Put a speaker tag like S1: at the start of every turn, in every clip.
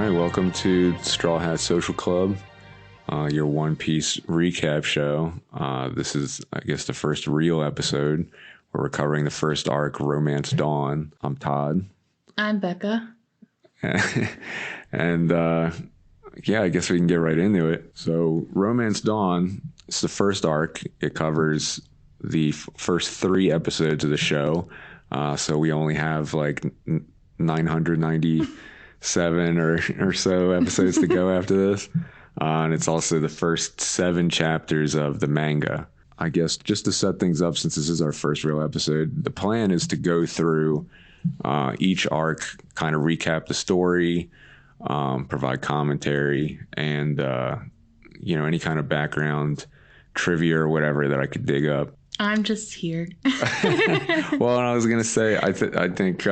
S1: right, welcome to Straw Hat Social Club, your One Piece recap show. This is, I guess, the first real episode. We're covering the first arc, Romance Dawn. I'm Todd.
S2: I'm Becca.
S1: And yeah, I guess we can get right into it. So Romance Dawn, it's the first arc. It covers the first 3 episodes of the show. So we only have like 997 or so episodes to go after this. And it's also the first 7 chapters of the manga. I guess just to set things up, since this is our first real episode, the plan is to go through each arc, kind of recap the story, provide commentary, and any kind of background trivia or whatever that I could dig up.
S2: I'm just here.
S1: Well, and I was gonna say, I think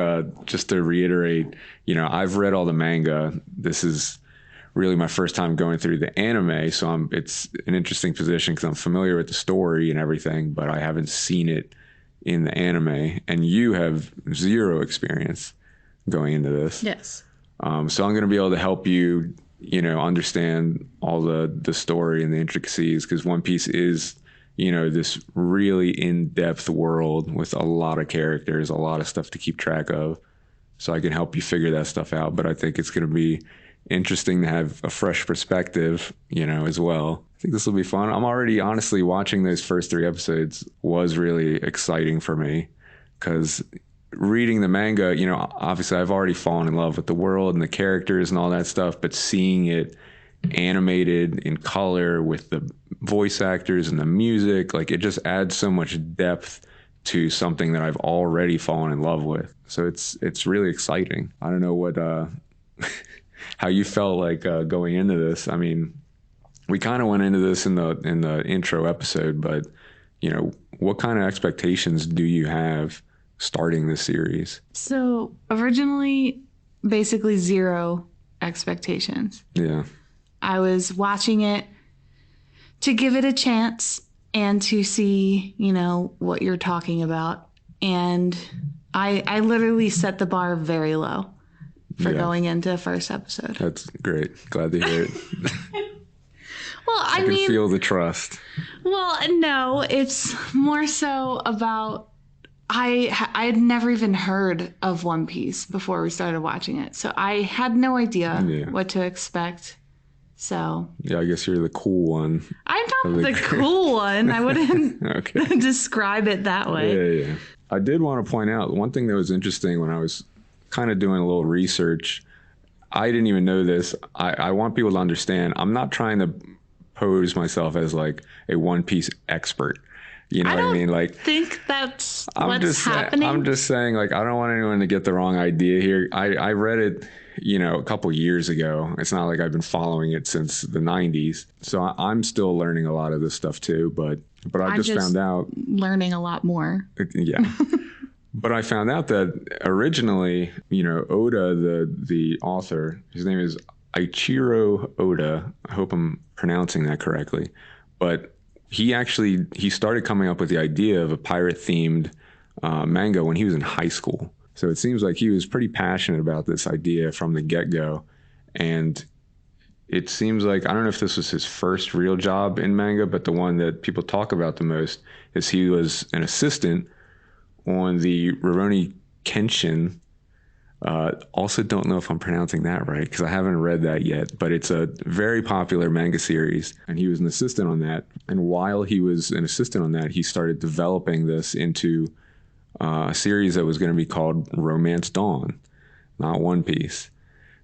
S1: just to reiterate, I've read all the manga. This is really my first time going through the anime, so it's an interesting position because I'm familiar with the story and everything, but I haven't seen it in the anime, and you have 0 experience going into this.
S2: Yes.
S1: So I'm going to be able to help you, understand all the story and the intricacies, because One Piece is, this really in-depth world with a lot of characters, a lot of stuff to keep track of. So I can help you figure that stuff out. But I think it's going to be interesting to have a fresh perspective, as well. I think this will be fun. I'm already, honestly, watching those first 3 episodes was really exciting for me, because reading the manga, obviously I've already fallen in love with the world and the characters and all that stuff, but seeing it animated in color with the voice actors and the music, like, it just adds so much depth to something that I've already fallen in love with. So it's really exciting. I don't know what how you felt like going into this. I mean, we kind of went into this in the intro episode, but what kind of expectations do you have starting this series?
S2: So originally, basically 0 expectations.
S1: Yeah.
S2: I was watching it to give it a chance and to see, what you're talking about. And I literally set the bar very low for going into the first episode.
S1: That's great. Glad to hear it.
S2: Well, I mean,
S1: can feel the trust.
S2: Well, no, it's more so about I had never even heard of One Piece before we started watching it. So I had no idea what to expect. So
S1: yeah, I guess you're the cool one.
S2: I'm not the cool one. I wouldn't describe it that way.
S1: Yeah. I did want to point out one thing that was interesting when I was kind of doing a little research. I didn't even know this. I want people to understand, I'm not trying to pose myself as like a One Piece expert. You know what I mean? Like,
S2: think that's what's happening.
S1: I'm just saying, like, I don't want anyone to get the wrong idea here. I read it, a couple years ago. It's not like I've been following it since the 90s. So I'm still learning a lot of this stuff too. But I just found out.
S2: Learning a lot more.
S1: Yeah. But I found out that originally, Oda, the author, his name is Eiichiro Oda. I hope I'm pronouncing that correctly. But he started coming up with the idea of a pirate-themed manga when he was in high school. So it seems like he was pretty passionate about this idea from the get-go. And it seems like, I don't know if this was his first real job in manga, but the one that people talk about the most is he was an assistant on the Rurouni Kenshin. Also don't know if I'm pronouncing that right, because I haven't read that yet, but it's a very popular manga series, and he was an assistant on that. And while he was an assistant on that, he started developing this into a series that was going to be called Romance Dawn, not One Piece.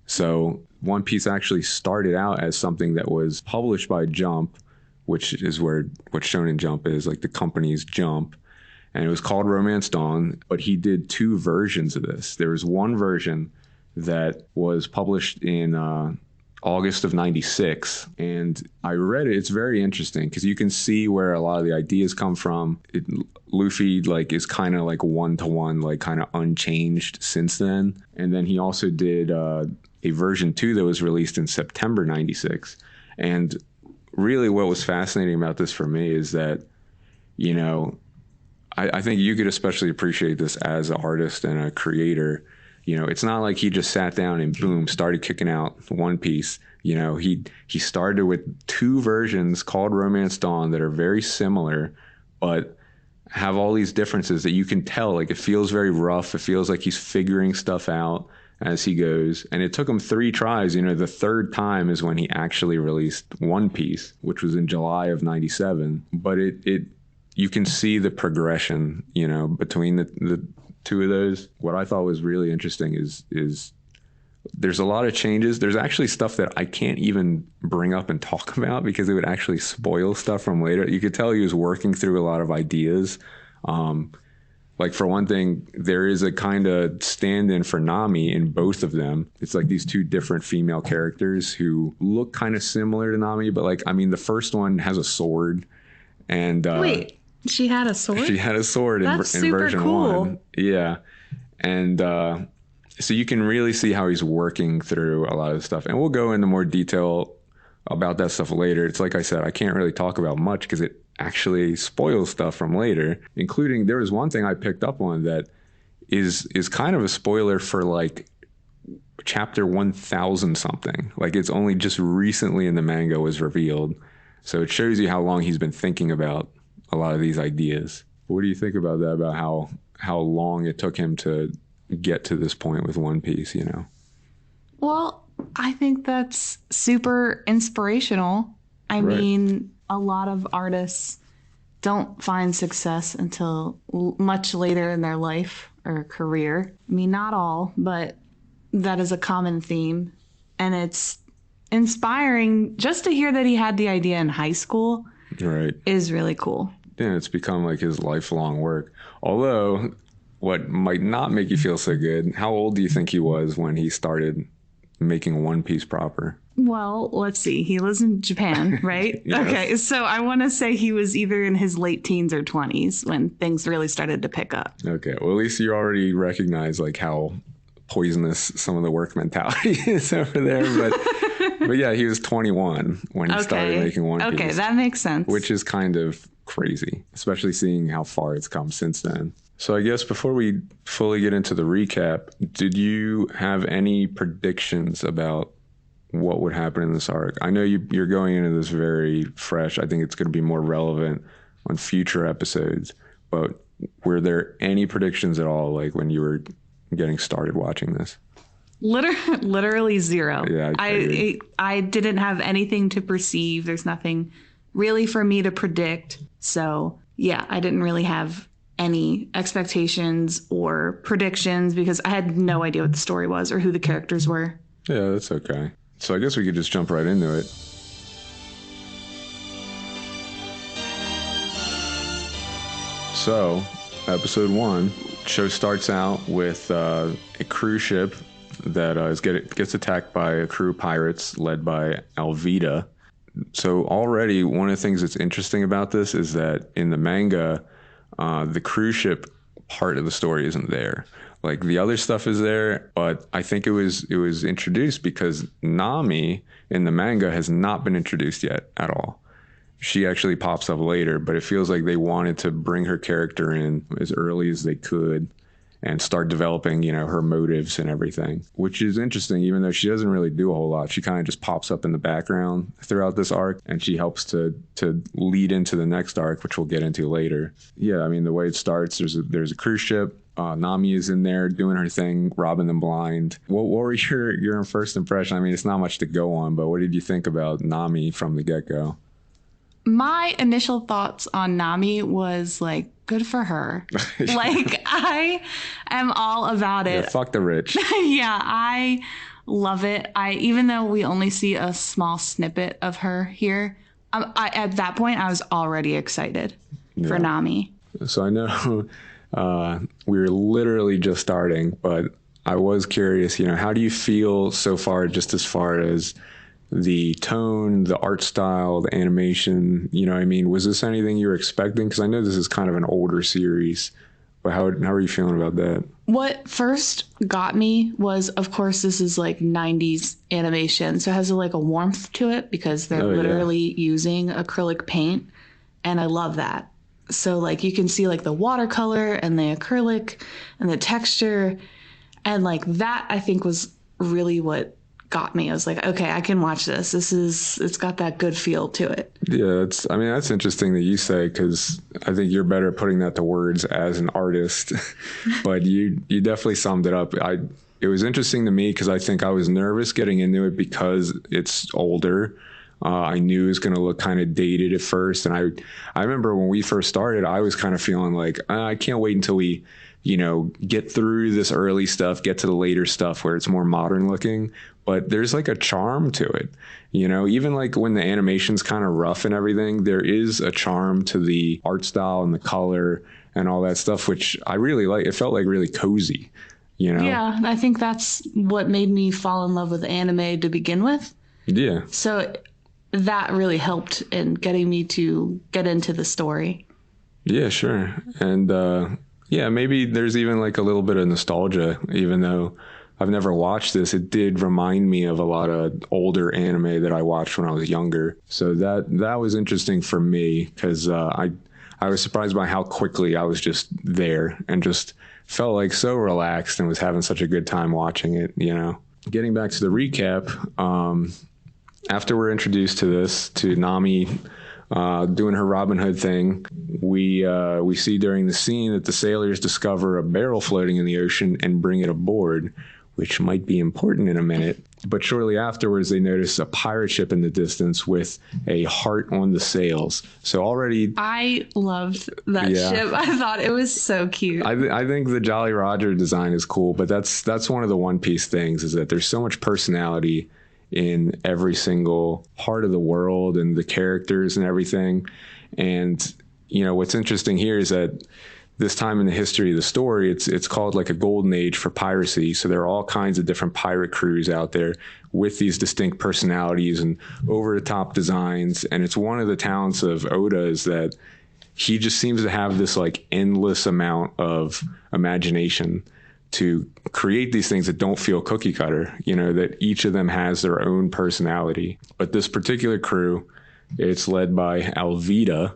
S1: So One Piece actually started out as something that was published by Jump, which is what Shonen Jump is, like the company's Jump. And it was called Romance Dawn, but he did 2 versions of this. There was one version that was published in August of 96. And I read it. It's very interesting because you can see where a lot of the ideas come from. Luffy is kind of like one-to-one, like kind of unchanged since then. And then he also did a version 2 that was released in September 96. And really what was fascinating about this for me is that, I think you could especially appreciate this as an artist and a creator. You know, it's not like he just sat down and boom, started kicking out One Piece. You know, he started with 2 versions called Romance Dawn that are very similar, but have all these differences that you can tell. Like, it feels very rough. It feels like he's figuring stuff out as he goes. And it took him 3 tries. You know, the 3rd time is when he actually released One Piece, which was in July of 97. But you can see the progression, you know, between the 2 of those. What I thought was really interesting is there's a lot of changes. There's actually stuff that I can't even bring up and talk about because it would actually spoil stuff from later. You could tell he was working through a lot of ideas. Like, for one thing, there is a kind of stand-in for Nami in both of them. It's like these 2 different female characters who look kind of similar to Nami, but like, I mean, the first one has a sword. And
S2: wait, she had a sword?
S1: She had a sword in version
S2: cool.
S1: 1. Yeah. And so you can really see how he's working through a lot of stuff. And we'll go into more detail about that stuff later. It's like I said, I can't really talk about much because it actually spoils stuff from later, including there was one thing I picked up on that is kind of a spoiler for like chapter 1000 something. Like, it's only just recently in the manga was revealed. So it shows you how long he's been thinking about a lot of these ideas. What do you think about that, about how long it took him to get to this point with One Piece, you know?
S2: Well, I think that's super inspirational. I mean, a lot of artists don't find success until much later in their life or career. I mean, not all, but that is a common theme. And it's inspiring just to hear that he had the idea in high school.
S1: Right.
S2: Is really cool.
S1: Yeah, it's become like his lifelong work. Although, what might not make you feel so good, how old do you think he was when he started making One Piece proper?
S2: Well, let's see. He lives in Japan, right?
S1: Yes.
S2: Okay, so I want to say he was either in his late teens or 20s when things really started to pick up.
S1: Okay, well, at least you already recognize like how poisonous some of the work mentality is over there. But yeah, he was 21 when he started making One Piece.
S2: Okay, that makes sense.
S1: Which is kind of crazy, especially seeing how far it's come since then. So I guess before we fully get into the recap, did you have any predictions about what would happen in this arc? I know you're going into this very fresh. I think it's going to be more relevant on future episodes. But were there any predictions at all, like when you were getting started watching this?
S2: Literally zero.
S1: Yeah,
S2: I didn't have anything to perceive. There's nothing really for me to predict. So yeah, I didn't really have any expectations or predictions because I had no idea what the story was or who the characters were.
S1: Yeah, that's okay. So I guess we could just jump right into it. So, episode 1, show starts out with a cruise ship that gets attacked by a crew of pirates led by Alvida. So already one of the things that's interesting about this is that in the manga, the cruise ship part of the story isn't there. Like, the other stuff is there, but I think it was introduced because Nami in the manga has not been introduced yet at all. She actually pops up later, but it feels like they wanted to bring her character in as early as they could and start developing, you know, her motives and everything, which is interesting, even though she doesn't really do a whole lot. She kind of just pops up in the background throughout this arc, and she helps to lead into the next arc, which we'll get into later. Yeah, I mean, the way it starts, there's a cruise ship. Nami is in there doing her thing, robbing them blind. What were your first impression? I mean, it's not much to go on, but what did you think about Nami from the get-go?
S2: My initial thoughts on Nami was like, good for her. Like, I am all about it.
S1: Yeah, fuck the rich.
S2: Yeah, I love it. Even though we only see a small snippet of her here, at that point, I was already excited for Nami.
S1: So I know we were literally just starting, but I was curious, you know, how do you feel so far, just as far as the tone, the art style, the animation, you know what I mean? Was this anything you were expecting? Because I know this is kind of an older series, but how are you feeling about that?
S2: What first got me was, of course, this is like 90s animation. So it has like a warmth to it because they're literally using acrylic paint. And I love that. So like you can see like the watercolor and the acrylic and the texture. And like that, I think was really what got me. I was like, okay, I can watch this. It's got that good feel to it.
S1: Yeah, I mean, that's interesting that you say, because I think you're better at putting that to words as an artist. But you definitely summed it up. It was interesting to me because I think I was nervous getting into it because it's older. I knew it was going to look kind of dated at first, and I remember when we first started, I was kind of feeling like I can't wait until we, get through this early stuff, get to the later stuff where it's more modern looking. But there's like a charm to it, even like when the animation's kind of rough and everything, there is a charm to the art style and the color and all that stuff, which I really like. It felt like really cozy,
S2: Yeah, I think that's what made me fall in love with anime to begin with.
S1: Yeah.
S2: So that really helped in getting me to get into the story.
S1: Yeah, sure. And yeah, maybe there's even like a little bit of nostalgia, even though I've never watched this. It did remind me of a lot of older anime that I watched when I was younger. So that was interesting for me because I was surprised by how quickly I was just there and just felt like so relaxed and was having such a good time watching it. Getting back to the recap, after we're introduced to Nami doing her Robin Hood thing, we see during the scene that the sailors discover a barrel floating in the ocean and bring it aboard, which might be important in a minute. But shortly afterwards, they notice a pirate ship in the distance with a heart on the sails. So already,
S2: I loved that ship. I thought it was so cute.
S1: I think the Jolly Roger design is cool, but that's one of the One Piece things, is that there's so much personality in every single part of the world and the characters and everything. And what's interesting here is that this time in the history of the story, it's called like a golden age for piracy. So there are all kinds of different pirate crews out there with these distinct personalities and over the top designs. And it's one of the talents of Oda is that he just seems to have this like endless amount of imagination to create these things that don't feel cookie cutter, that each of them has their own personality. But this particular crew, it's led by Alvida,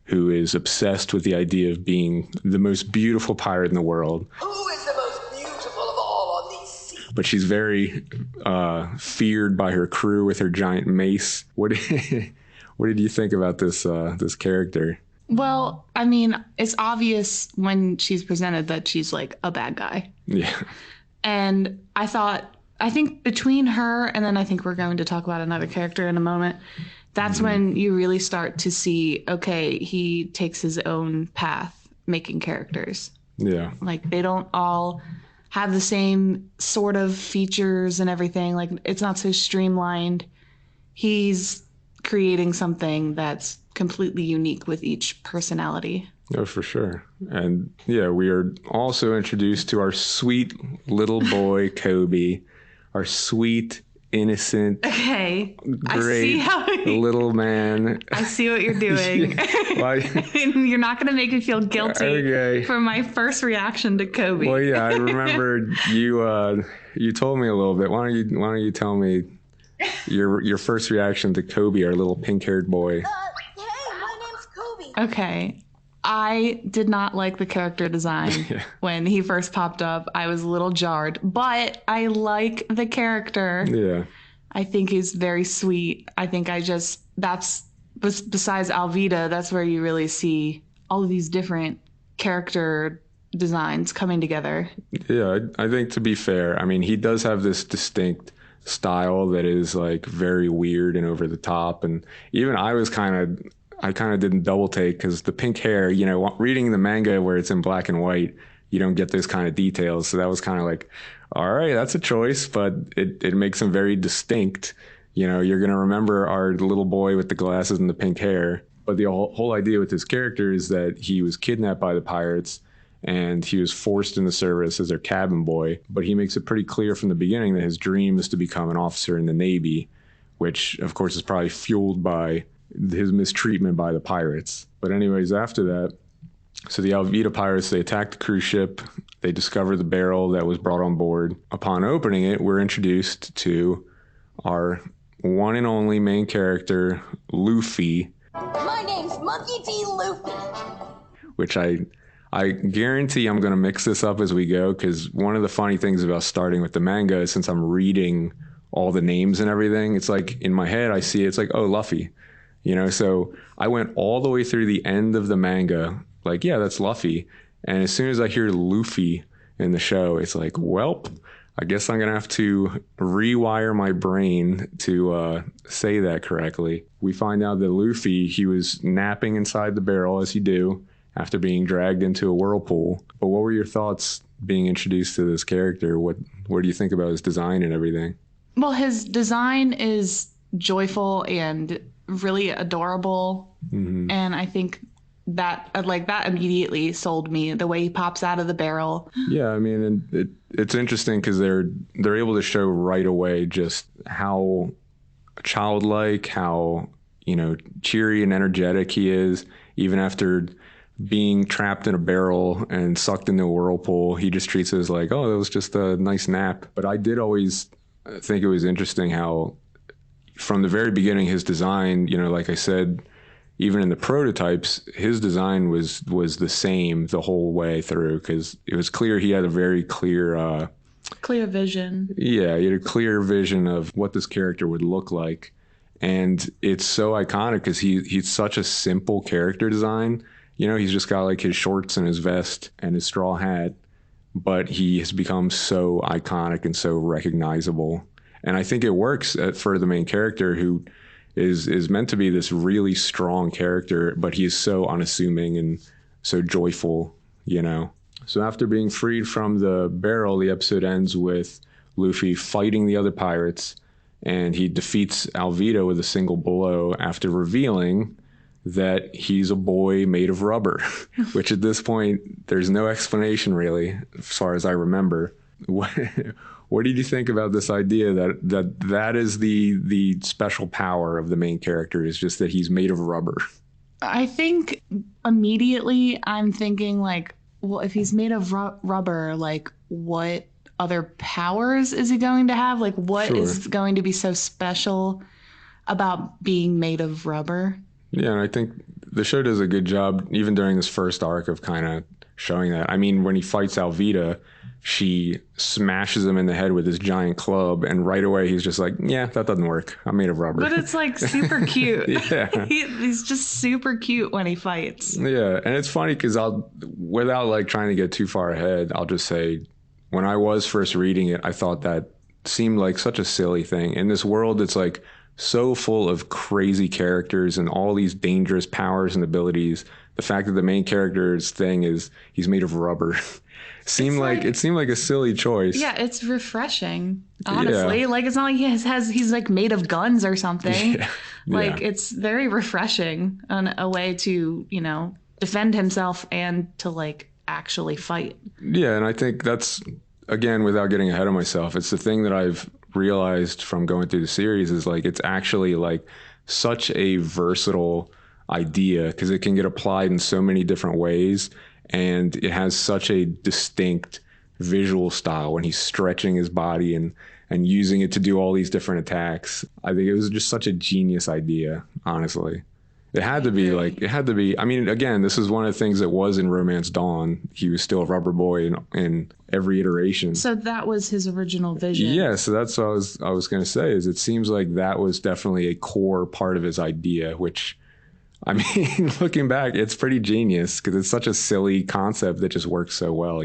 S1: who is obsessed with the idea of being the most beautiful pirate in the world.
S3: Who is the most beautiful of all on these seas?
S1: But she's very feared by her crew with her giant mace. What did you think about this character?
S2: Well, I mean, it's obvious when she's presented that she's like a bad guy.
S1: Yeah.
S2: And I think between her and then I think we're going to talk about another character in a moment. That's when you really start to see, okay, he takes his own path making characters.
S1: Yeah.
S2: Like they don't all have the same sort of features and everything. Like it's not so streamlined. He's creating something that's completely unique with each personality.
S1: Oh, for sure. And yeah, we are also introduced to our sweet little boy, Kobe, our sweet, innocent,
S2: okay,
S1: great little man.
S2: I see what you're doing. You're not going to make me feel guilty for my first reaction to Kobe.
S1: Well, yeah, I remember you told me a little bit. Why don't you tell me your first reaction to Kobe, our little pink-haired boy?
S3: Hey, my name's Kobe.
S2: Okay. I did not like the character design when he first popped up. I was a little jarred, but I like the character.
S1: Yeah.
S2: I think he's very sweet. I think besides Alvida, that's where you really see all of these different character designs coming together.
S1: Yeah, I think to be fair, I mean, he does have this distinct style that is like very weird and over the top. And even I kind of didn't double take because the pink hair, reading the manga where it's in black and white, you don't get those kind of details. So that was kind of like, all right, that's a choice, but it makes him very distinct. You're going to remember our little boy with the glasses and the pink hair. But the whole idea with his character is that he was kidnapped by the pirates and he was forced into service as their cabin boy. But he makes it pretty clear from the beginning that his dream is to become an officer in the Navy, which of course is probably fueled by his mistreatment by the pirates. But anyways, after that, so the Alvida pirates, they attack the cruise ship. They discover the barrel that was brought on board. Upon opening it, we're introduced to our one and only main character, Luffy.
S3: My name's Monkey D. Luffy.
S1: Which I I guarantee I'm going to mix this up as we go, because one of the funny things about starting with the manga is since I'm reading all the names and everything, it's like in my head I see it's like, oh, Luffy, so I went all the way through the end of the manga like, yeah, that's Luffy. And as soon as I hear Luffy in the show, it's like, welp, I guess I'm going to have to rewire my brain to say that correctly. We find out that Luffy, he was napping inside the barrel, as you do, after being dragged into a whirlpool. But what were your thoughts being introduced to this character? What do you think about his design and everything?
S2: Well, his design is joyful and really adorable. Mm-hmm. And I think that immediately sold me, the way he pops out of the barrel.
S1: Yeah, I mean, and it's interesting because they're able to show right away just how childlike, how cheery and energetic he is, even after being trapped in a barrel and sucked into a whirlpool. He just treats it as like, oh, that was just a nice nap. But I did always think it was interesting how from the very beginning his design, like I said, even in the prototypes, his design was the same the whole way through, because it was clear he had a very clear
S2: vision.
S1: Yeah, he had a clear vision of what this character would look like. And it's so iconic because he's such a simple character design. He's just got like his shorts and his vest and his straw hat, but he has become so iconic and so recognizable. And I think it works for the main character, who is meant to be this really strong character, but he's so unassuming and so joyful, So after being freed from the barrel, the episode ends with Luffy fighting the other pirates, and he defeats Alvito with a single blow after revealing that he's a boy made of rubber, which at this point, there's no explanation really, as far as I remember. What did you think about this idea that is the special power of the main character, is just that he's made of rubber?
S2: I think immediately I'm thinking like, well, if he's made of rubber, like what other powers is he going to have? Like what is going to be so special about being made of rubber?
S1: Yeah, and I think the show does a good job, even during this first arc, of kind of showing that. I mean, when he fights Alvita, she smashes him in the head with this giant club, and right away he's just like, yeah, that doesn't work. I'm made of rubber.
S2: But it's like super cute.
S1: Yeah.
S2: He's just super cute when he fights.
S1: Yeah, and it's funny because without like trying to get too far ahead, I'll just say, when I was first reading it, I thought that seemed like such a silly thing. In this world, it's like so full of crazy characters and all these dangerous powers and abilities. The fact that the main character's thing is he's made of rubber it seemed like a silly choice.
S2: Yeah, it's refreshing, honestly. Yeah. Like it's not like he's like made of guns or something. Yeah. Like it's very refreshing on a way to, defend himself and to like actually fight.
S1: Yeah, and I think that's, again, without getting ahead of myself, it's the thing that I've realized from going through the series is like it's actually like such a versatile idea because it can get applied in so many different ways, and it has such a distinct visual style when he's stretching his body and using it to do all these different attacks. I think it was just such a genius idea, honestly. It had to be. I mean, again, this is one of the things that was in Romance Dawn. He was still a rubber boy in every iteration.
S2: So that was his original vision.
S1: Yeah, so that's what I was going to say, is it seems like that was definitely a core part of his idea, which, I mean, looking back, it's pretty genius because it's such a silly concept that just works so well,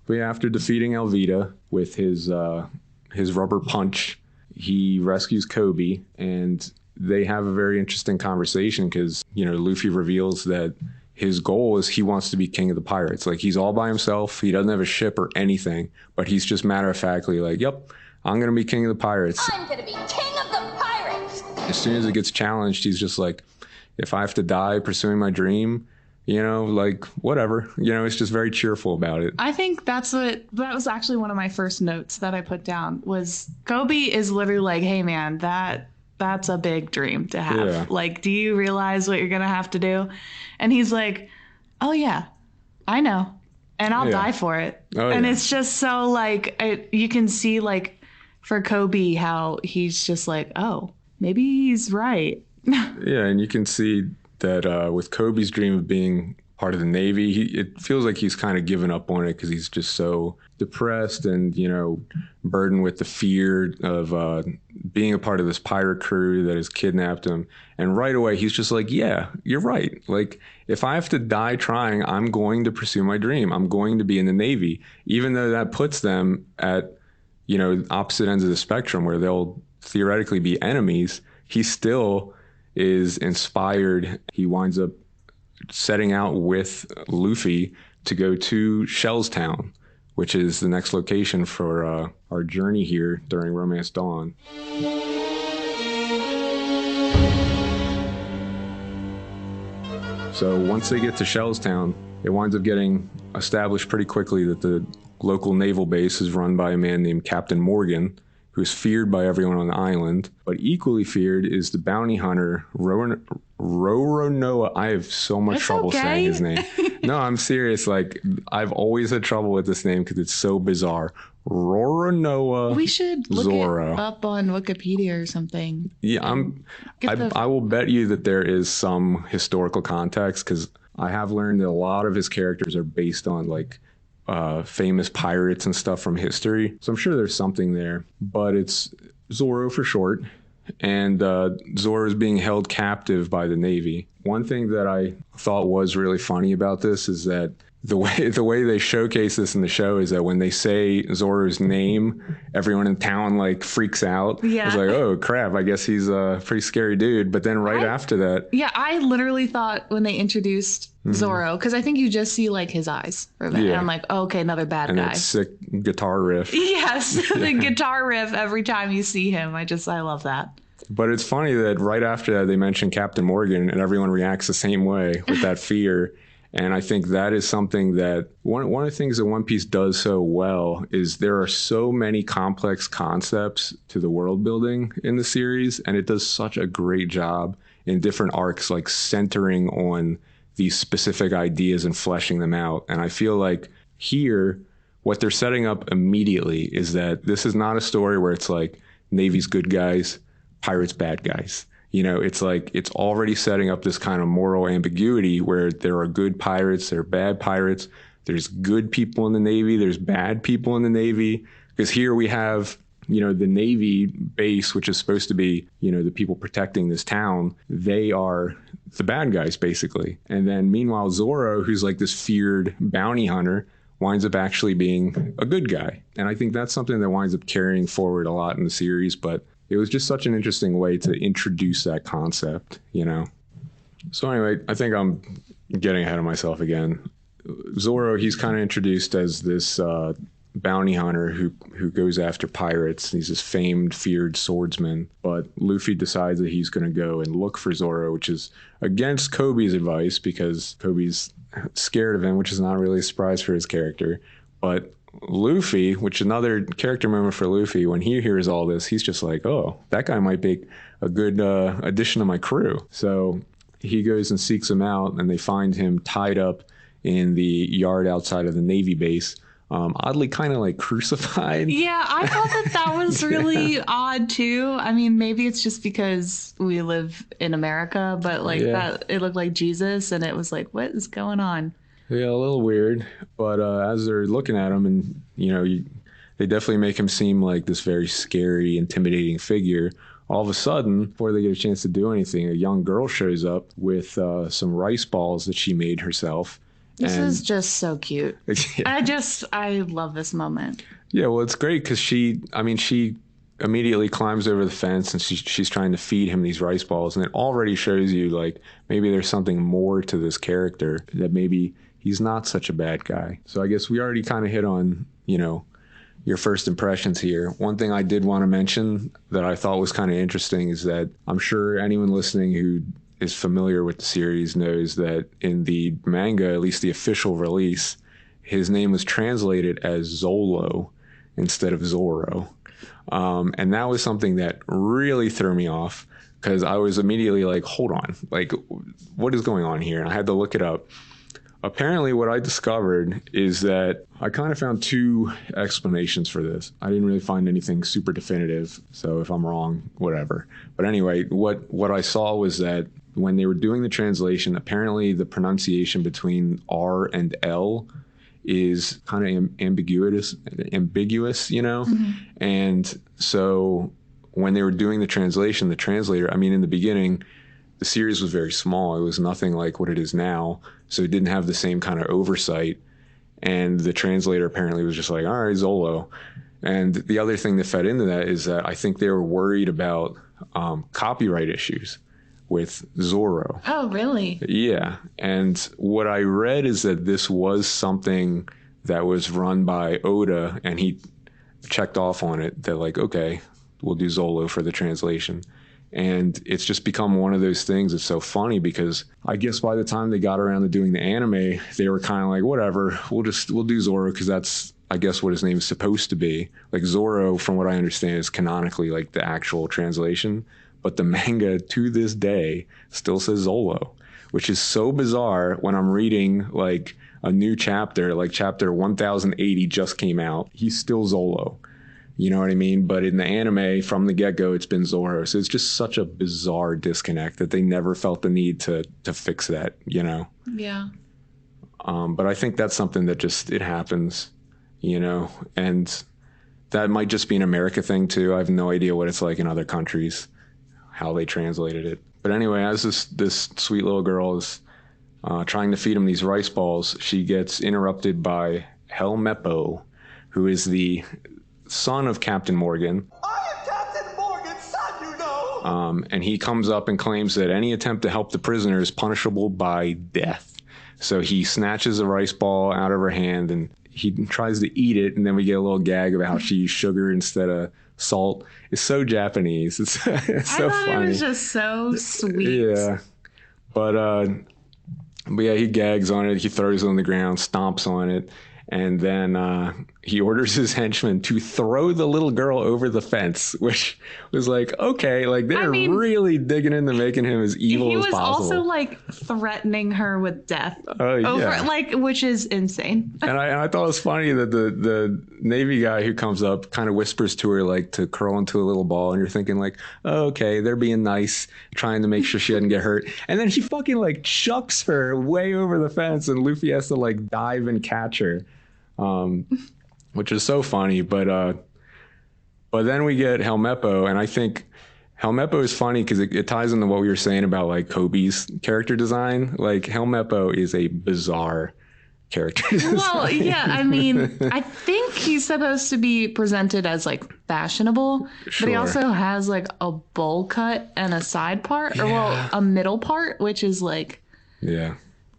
S1: But yeah, after defeating Alvita with his rubber punch, he rescues Kobe, and they have a very interesting conversation because, Luffy reveals that his goal is he wants to be king of the pirates. Like, he's all by himself. He doesn't have a ship or anything, but he's just matter-of-factly like, yep, I'm going to be king of the pirates.
S3: I'm going to be king of the pirates.
S1: As soon as it gets challenged, he's just like, if I have to die pursuing my dream, like whatever, it's just very cheerful about it.
S2: I think that was actually one of my first notes that I put down was Kobe is literally like, hey man, that's a big dream to have. Yeah. Like, do you realize what you're going to have to do? And he's like, oh yeah, I know. And I'll die for it. Oh, and it's just so like, you can see like for Kobe, how he's just like, oh, maybe he's right.
S1: Yeah. And you can see that with Kobe's dream of being part of the Navy. It feels like he's kind of given up on it because he's just so depressed and, burdened with the fear of being a part of this pirate crew that has kidnapped him. And right away, he's just like, yeah, you're right. Like, if I have to die trying, I'm going to pursue my dream. I'm going to be in the Navy, even though that puts them at, opposite ends of the spectrum where they'll theoretically be enemies. He still is inspired. He winds up setting out with Luffy to go to Shellstown, which is the next location for our journey here during Romance Dawn. So once they get to Shellstown, it winds up getting established pretty quickly that the local naval base is run by a man named Captain Morgan, who's feared by everyone on the island. But equally feared is the bounty hunter, Roronoa. I have so much trouble saying his name. No, I'm serious. Like, I've always had trouble with this name because it's so bizarre. Roronoa.
S2: We should look
S1: Zoro.
S2: it up on Wikipedia or something.
S1: Yeah, I will bet you that there is some historical context, because I have learned that a lot of his characters are based on like famous pirates and stuff from history. So I'm sure there's something there, but it's Zoro for short. And Zoro is being held captive by the Navy. One thing that I thought was really funny about this is that the way they showcase this in the show is that when they say Zoro's name, everyone in town like freaks out.
S2: Yeah.
S1: It's like, oh crap, I guess he's a pretty scary dude. But then after that,
S2: yeah, I literally thought when they introduced Zoro, because I think you just see like his eyes for a minute.
S1: Yeah.
S2: And I'm like, oh, okay, another bad guy.
S1: That sick guitar riff.
S2: Yes, the guitar riff every time you see him. I love that.
S1: But it's funny that right after that they mention Captain Morgan and everyone reacts the same way with that fear. And I think that is something that one of the things that One Piece does so well is there are so many complex concepts to the world building in the series, and it does such a great job in different arcs, like centering on these specific ideas and fleshing them out. And I feel like here, what they're setting up immediately is that this is not a story where it's like Navy's good guys, pirates bad guys. It's like it's already setting up this kind of moral ambiguity where there are good pirates, there are bad pirates, there's good people in the Navy, there's bad people in the Navy. Because here we have, the Navy base, which is supposed to be, the people protecting this town, they are the bad guys, basically. And then meanwhile, Zoro, who's like this feared bounty hunter, winds up actually being a good guy. And I think that's something that winds up carrying forward a lot in the series, but it was just such an interesting way to introduce that concept, So anyway, I think I'm getting ahead of myself again. Zoro, he's kind of introduced as this bounty hunter who goes after pirates. He's this famed, feared swordsman. But Luffy decides that he's going to go and look for Zoro, which is against Kobe's advice because Kobe's scared of him, which is not really a surprise for his character. But Luffy, which another character moment for Luffy, when he hears all this, he's just like, oh, that guy might be a good addition to my crew. So he goes and seeks him out, and they find him tied up in the yard outside of the Navy base, oddly kind of like crucified.
S2: Yeah, I thought that was really odd too. I mean, maybe it's just because we live in America, but that it looked like Jesus, and it was like, what is going on?
S1: Yeah, a little weird, but as they're looking at him, and they definitely make him seem like this very scary, intimidating figure. All of a sudden, before they get a chance to do anything, a young girl shows up with some rice balls that she made herself.
S2: This is just so cute.
S1: Yeah.
S2: I love this moment.
S1: Yeah, well, it's great because she immediately climbs over the fence and she's trying to feed him these rice balls, and it already shows you like maybe there's something more to this character, that maybe he's not such a bad guy. So I guess we already kind of hit on, your first impressions here. One thing I did want to mention that I thought was kind of interesting is that I'm sure anyone listening who is familiar with the series knows that in the manga, at least the official release, his name was translated as Zolo instead of Zoro. And that was something that really threw me off because I was immediately like, hold on, like, what is going on here? And I had to look it up. Apparently, what I discovered is that I kind of found two explanations for this. I didn't really find anything super definitive, so if I'm wrong, whatever. But anyway, what I saw was that when they were doing the translation, apparently the pronunciation between R and L is kind of ambiguous, you know? And so when they were doing the translation, the translator, I mean, in the beginning, the series was very small. It was nothing like what it is now. So it didn't have the same kind of oversight. And the translator apparently was just like, all right, Zolo. And the other thing that fed into that is that I think they were worried about copyright issues with Zoro.
S2: Oh, really?
S1: Yeah. And what I read is that this was something that was run by Oda, and he checked off on it that, like, okay, we'll do Zolo for the translation. And it's just become one of those things. It's so funny because I guess by the time they got around to doing the anime, they were kind of like, whatever, we'll do Zoro because that's, I guess, what his name is supposed to be. Like, Zoro, from what I understand, is canonically like the actual translation. But the manga to this day still says Zolo, which is so bizarre when I'm reading like a new chapter, like chapter 1080 just came out. He's still Zolo. You know what I mean? But in the anime, from the get-go, it's been Zoro. So it's just such a bizarre disconnect that they never felt the need to fix that, you know?
S2: Yeah.
S1: But I think that's something that just, it happens, you know? And that might just be an America thing, too. I have no idea what it's like in other countries, how they translated it. But anyway, as this sweet little girl is trying to feed him these rice balls, she gets interrupted by Helmeppo, who is the son of Captain Morgan.
S4: I am Captain Morgan's son, you know.
S1: And he comes up and claims that any attempt to help the prisoner is punishable by death. So he snatches a rice ball out of her hand and he tries to eat it, and then we get a little gag about how she used sugar instead of salt. It's so Japanese. It's so
S2: I thought
S1: funny.
S2: it was just so sweet.
S1: Yeah. But yeah, he gags on it. He throws it on the ground, stomps on it. And then he orders his henchmen to throw the little girl over the fence, which was like, okay, like they're really digging into making him as evil as possible.
S2: He was also like threatening her with death
S1: yeah.
S2: like, which is insane.
S1: And I thought it was funny that the Navy guy who comes up kind of whispers to her like to curl into a little ball, and you're thinking like, oh, okay, they're being nice, trying to make sure she doesn't get hurt. And then she fucking like chucks her way over the fence, and Luffy has to like dive and catch her. Which is so funny, but then we get Helmeppo, and I think Helmeppo is funny because it ties into what we were saying about like Kobe's character design. Like, Helmeppo is a bizarre character design.
S2: Well, yeah, I mean, I think he's supposed to be presented as like fashionable,
S1: Sure.
S2: but he also has like a bowl cut and a side part, or well, a middle part, which is like,
S1: Yeah.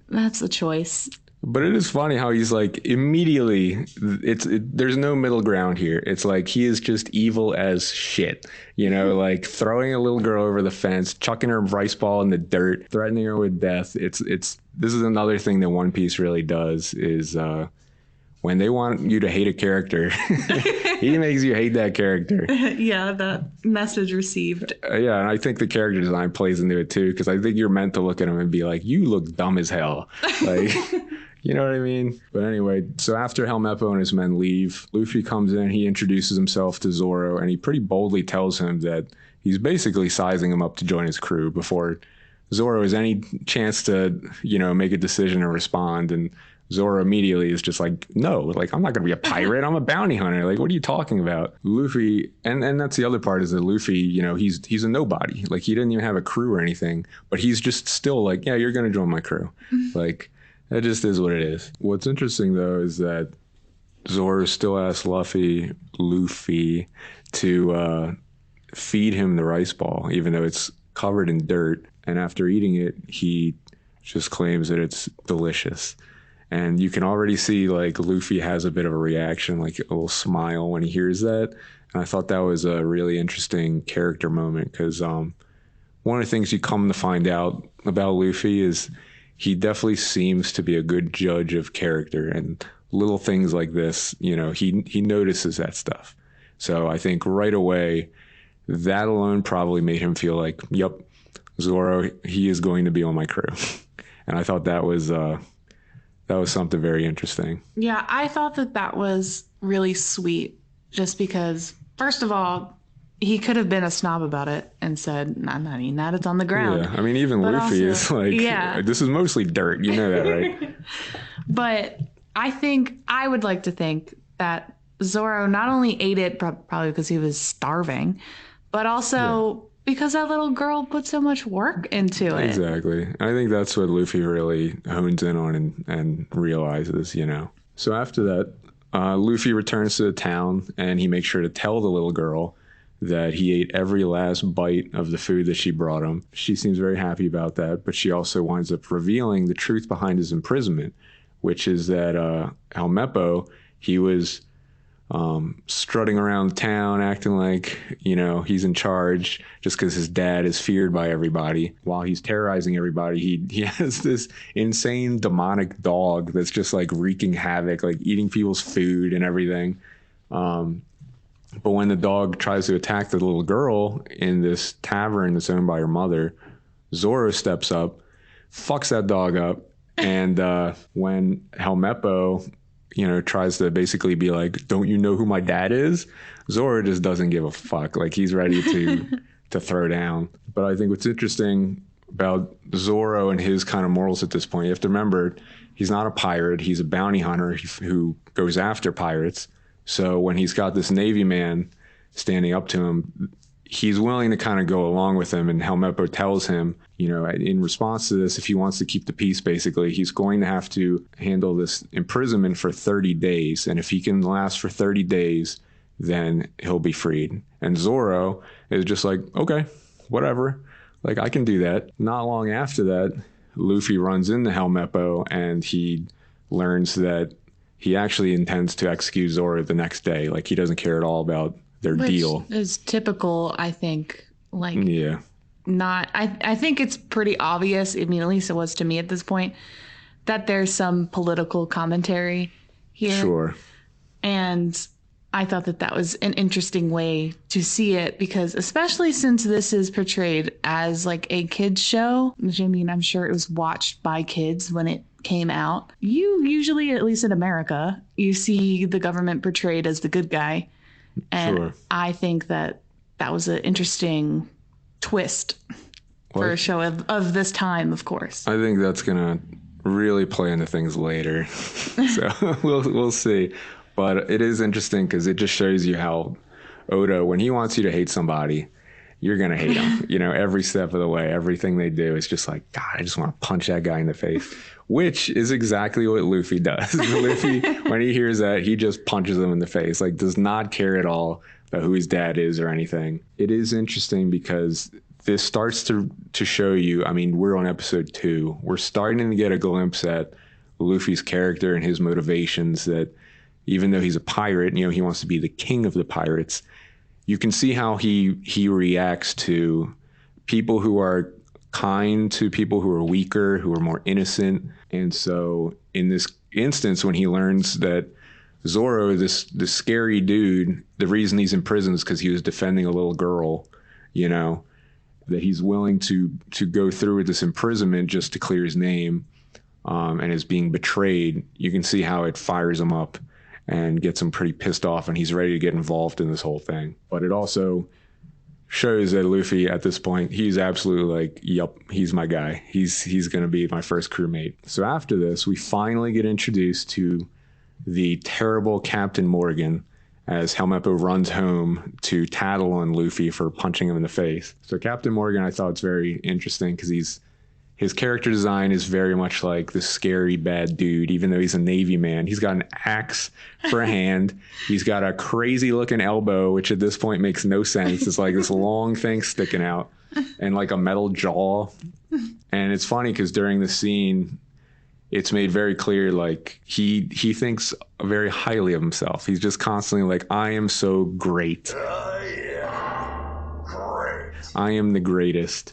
S2: that's a choice.
S1: But it is funny how he's like immediately, there's no middle ground here. It's like he is just evil as shit, you know, like throwing a little girl over the fence, chucking her rice ball in the dirt, threatening her with death. This is another thing that One Piece really does is when they want you to hate a character, he makes you hate that character.
S2: Yeah, that message received.
S1: Yeah, and I think the character design plays into it too, because I think you're meant to look at him and be like, you look dumb as hell. Like, you know what I mean? But anyway, so after Helmeppo and his men leave, Luffy comes in, he introduces himself to Zoro, and he pretty boldly tells him that he's basically sizing him up to join his crew before Zoro has any chance to, you know, make a decision or respond. And Zoro immediately is just like, no, like, I'm not going to be a pirate. I'm a bounty hunter. Like, what are you talking about? Luffy, and that's the other part is that Luffy, you know, he's a nobody. Like, he didn't even have a crew or anything, but he's just still like, yeah, you're going to join my crew. Like, that just is what it is. What's interesting, though, is that Zoro still asks Luffy to feed him the rice ball, even though it's covered in dirt. And after eating it, he just claims that it's delicious. And you can already see, like, Luffy has a bit of a reaction, like a little smile when he hears that. And I thought that was a really interesting character moment because one of the things you come to find out about Luffy is he definitely seems to be a good judge of character. And little things like this, you know, he notices that stuff. So I think right away, that alone probably made him feel like, yep, Zoro, he is going to be on my crew. And I thought that was something very interesting.
S2: Yeah, I thought that was really sweet just because, first of all, he could have been a snob about it and said, I'm not eating that. It's on the ground.
S1: Yeah. I mean, even
S2: But
S1: Luffy
S2: also-
S1: is like,
S2: yeah.
S1: this is mostly dirt. You know that, right?
S2: But I would like to think that Zoro not only ate it probably because he was starving, but also because that little girl put so much work into it.
S1: Exactly. I think that's what Luffy really hones in on and realizes, you know. So after that, Luffy returns to the town and he makes sure to tell the little girl that he ate every last bite of the food that she brought him. She seems very happy about that, but she also winds up revealing the truth behind his imprisonment, which is that Helmeppo, he was strutting around town, acting like, you know, he's in charge just because his dad is feared by everybody. While he's terrorizing everybody, he has this insane demonic dog that's just like wreaking havoc, like eating people's food and everything. But when the dog tries to attack the little girl in this tavern that's owned by her mother, Zoro steps up, fucks that dog up, and when Helmeppo, you know, tries to basically be like, don't you know who my dad is? Zoro just doesn't give a fuck. Like, he's ready to throw down. But I think what's interesting about Zoro and his kind of morals at this point, you have to remember, he's not a pirate. He's a bounty hunter who goes after pirates. So when he's got this Navy man standing up to him, he's willing to kind of go along with him. And Helmeppo tells him, you know, in response to this, if he wants to keep the peace, basically, he's going to have to handle this imprisonment for 30 days. And if he can last for 30 days, then he'll be freed. And Zoro is just like, okay, whatever. Like, I can do that. Not long after that, Luffy runs into Helmeppo and he learns that he actually intends to execute Zoro the next day. Like, he doesn't care at all about their deal.
S2: Is typical, I think. Like,
S1: yeah.
S2: I think it's pretty obvious, I mean, at least it was to me at this point, that there's some political commentary here.
S1: Sure.
S2: And I thought that was an interesting way to see it, because especially since this is portrayed as like a kids show, which, I mean, I'm sure it was watched by kids when it came out. You usually, at least in America, you see the government portrayed as the good guy. And
S1: Sure.
S2: I think that was an interesting twist for a show of this time, of course.
S1: I think that's gonna really play into things later. So we'll see. But it is interesting because it just shows you how Oda, when he wants you to hate somebody, you're gonna hate them. You know, every step of the way, everything they do is just like, God, I just want to punch that guy in the face. Which is exactly what Luffy does. Luffy, when he hears that, he just punches him in the face. Like, does not care at all about who his dad is or anything. It is interesting because this starts to show you, I mean, we're on episode 2. We're starting to get a glimpse at Luffy's character and his motivations, that even though he's a pirate, you know, he wants to be the king of the pirates. You can see how he reacts to people who are kind, to people who are weaker, who are more innocent. And so in this instance, when he learns that Zoro, this scary dude, the reason he's in prison is because he was defending a little girl, you know, that he's willing to go through with this imprisonment just to clear his name, and is being betrayed, you can see how it fires him up and gets him pretty pissed off, and he's ready to get involved in this whole thing. But it also shows that Luffy, at this point, he's absolutely like, yep, he's my guy. He's going to be my first crewmate. So after this, we finally get introduced to the terrible Captain Morgan as Helmeppo runs home to tattle on Luffy for punching him in the face. So Captain Morgan, I thought, it's very interesting because his character design is very much like the scary bad dude, even though he's a Navy man. He's got an axe for a hand. He's got a crazy looking elbow, which at this point makes no sense. It's like this long thing sticking out and like a metal jaw. And it's funny because during the scene, it's made very clear, like, he thinks very highly of himself. He's just constantly like, I am so great.
S4: Great.
S1: I am the greatest.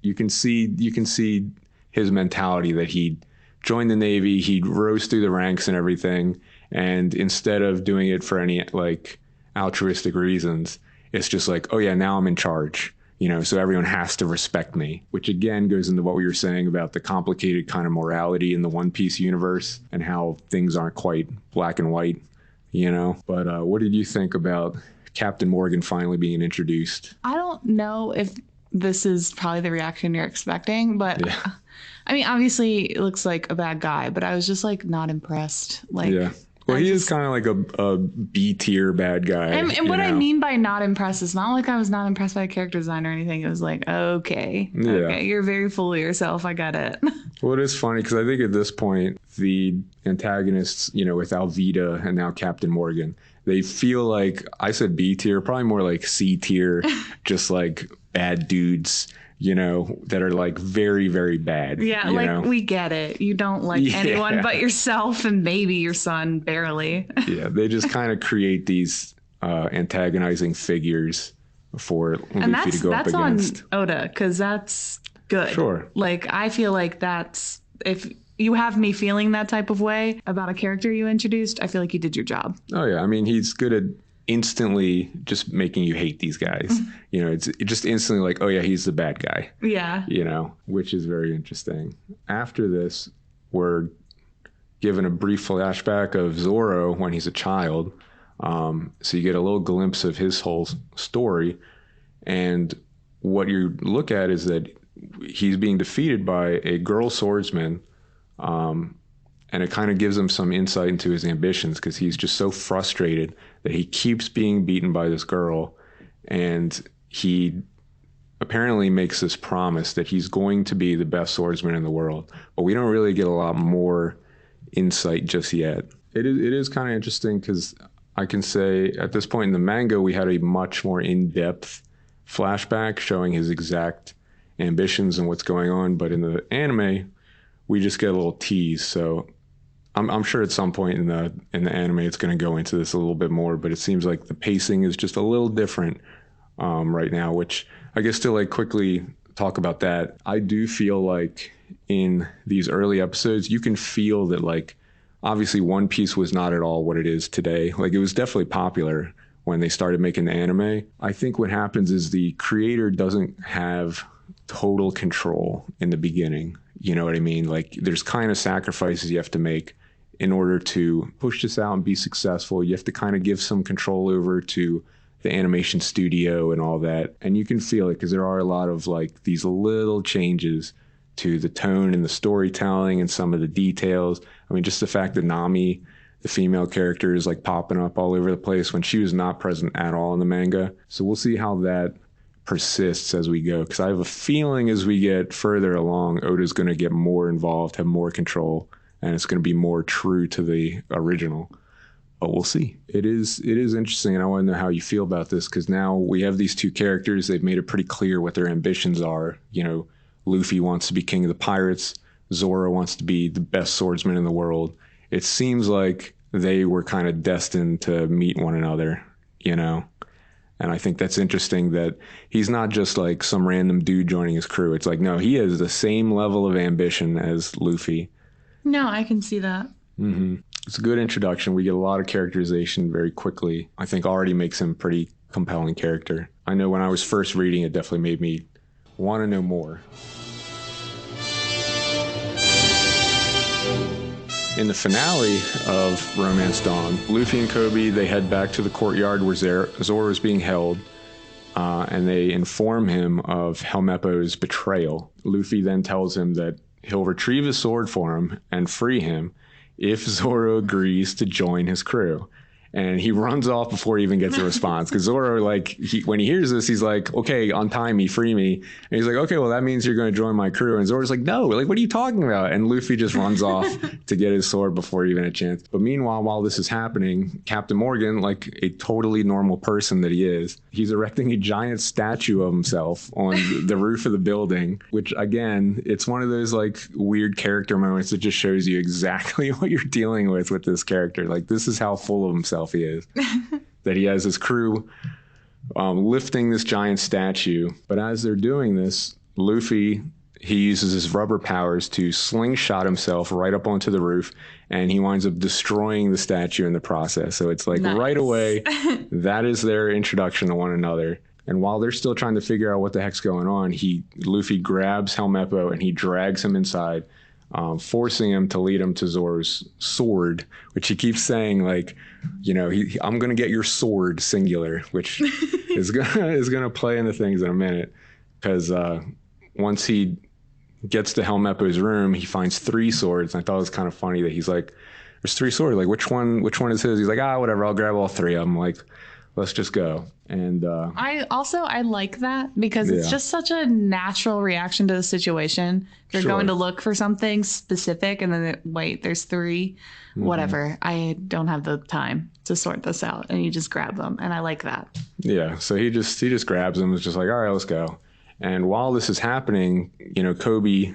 S1: You can see his mentality that he joined the Navy, he rose through the ranks and everything, and instead of doing it for any like altruistic reasons, it's just like, oh yeah, now I'm in charge, you know, so everyone has to respect me, which again goes into what we were saying about the complicated kind of morality in the One Piece universe and how things aren't quite black and white, you know. But what did you think about Captain Morgan finally being introduced.
S2: I don't know if this is probably the reaction you're expecting, but
S1: Yeah.
S2: I mean, obviously it looks like a bad guy, but I was just like not impressed. Like,
S1: Yeah. Well, he is kind of like a B tier bad guy.
S2: and what I mean by not impressed is not like I was not impressed by the character design or anything. It was like, okay, you're very full of yourself. I got it.
S1: Well, it is funny because I think at this point, the antagonists, with Alvida and now Captain Morgan, they feel like, I said B tier, probably more like C tier, just like bad dudes, that are like very, very bad.
S2: Yeah, like we get it. You don't like anyone but yourself and maybe your son, barely.
S1: Yeah, they just kind of create these antagonizing figures for Luffy to go up against.
S2: On Oda, because that's good.
S1: Sure.
S2: Like, I feel like that's, if you have me feeling that type of way about a character you introduced, I feel like you did your job.
S1: Oh, yeah. I mean, he's good at instantly just making you hate these guys. It's just instantly like, oh yeah, he's the bad guy.
S2: Yeah.
S1: Which is very interesting. After this, we're given a brief flashback of Zoro when he's a child. So you get a little glimpse of his whole story. And what you look at is that he's being defeated by a girl swordsman. And it kind of gives him some insight into his ambitions because he's just so frustrated that he keeps being beaten by this girl. And he apparently makes this promise that he's going to be the best swordsman in the world. But we don't really get a lot more insight just yet. It is kind of interesting because I can say at this point in the manga, we had a much more in-depth flashback showing his exact ambitions and what's going on. But in the anime, we just get a little tease. So I'm sure at some point in the anime it's going to go into this a little bit more, but it seems like the pacing is just a little different right now, which I guess to like quickly talk about that. I do feel like in these early episodes, you can feel that like obviously One Piece was not at all what it is today. Like it was definitely popular when they started making the anime. I think what happens is the creator doesn't have total control in the beginning. You know what I mean? Like there's kind of sacrifices you have to make in order to push this out and be successful. You have to kind of give some control over to the animation studio and all that. And you can feel it because there are a lot of like these little changes to the tone and the storytelling and some of the details. I mean, just the fact that Nami, the female character, is like popping up all over the place when she was not present at all in the manga. So we'll see how that persists as we go, because I have a feeling as we get further along, Oda's going to get more involved, have more control, and it's going to be more true to the original. But we'll see. It is interesting, and I want to know how you feel about this, because now we have these two characters. They've made it pretty clear what their ambitions are. Luffy wants to be king of the pirates. Zoro wants to be the best swordsman in the world. It seems like they were kind of destined to meet one another, And I think that's interesting that he's not just like some random dude joining his crew. It's like, no, he has the same level of ambition as Luffy.
S2: No, I can see that.
S1: Mm-hmm. It's a good introduction. We get a lot of characterization very quickly. I think already makes him a pretty compelling character. I know when I was first reading, it definitely made me want to know more. In the finale of Romance Dawn, Luffy and Kobe, they head back to the courtyard where Zoro is being held, and they inform him of Helmeppo's betrayal. Luffy then tells him that he'll retrieve his sword for him and free him if Zoro agrees to join his crew. And he runs off before he even gets a response. Because Zoro, when he hears this, he's like, okay, untie me, free me. And he's like, okay, well, that means you're going to join my crew. And Zoro's like, no, what are you talking about? And Luffy just runs off to get his sword before even a chance. But meanwhile, while this is happening, Captain Morgan, like a totally normal person that he is, he's erecting a giant statue of himself on the roof of the building, which, again, it's one of those like weird character moments that just shows you exactly what you're dealing with this character. Like, this is how full of himself he is. That he has his crew lifting this giant statue. But as they're doing this, Luffy, he uses his rubber powers to slingshot himself right up onto the roof, and he winds up destroying the statue in the process. So it's like right away, that is their introduction to one another. And while they're still trying to figure out what the heck's going on, Luffy grabs Helmeppo and he drags him inside forcing him to lead him to Zoro's sword, which he keeps saying, like, you know, I'm going to get your sword, singular, which is gonna play into things in a minute, because once he gets to Helmeppo's room, he finds 3 swords. And I thought it was kind of funny that he's like, there's 3 swords. Like, which one is his? He's like, whatever, I'll grab all 3 of them. Like, let's just go. And
S2: I like that, because it's just such a natural reaction to the situation. You're going to look for something specific, and then wait, there's 3. Whatever. I don't have the time to sort this out, and you just grab them, and I like that.
S1: Yeah. So he just grabs them. It's just like, all right, let's go. And while this is happening, you know, Kobe,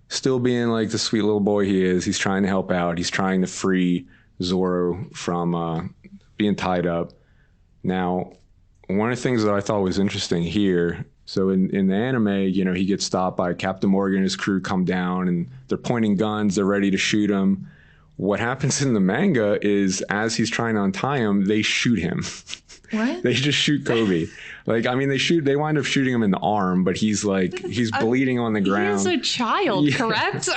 S1: still being like the sweet little boy he is, he's trying to help out. He's trying to free Zoro from being tied up. Now, one of the things that I thought was interesting here, so in the anime, you know, he gets stopped by Captain Morgan and his crew come down, and they're pointing guns, they're ready to shoot him. What happens in the manga is, as he's trying to untie him, they shoot him.
S2: What?
S1: They just shoot Kobe. Like, I mean, they wind up shooting him in the arm, but he's bleeding on the ground.
S2: He's a child, correct?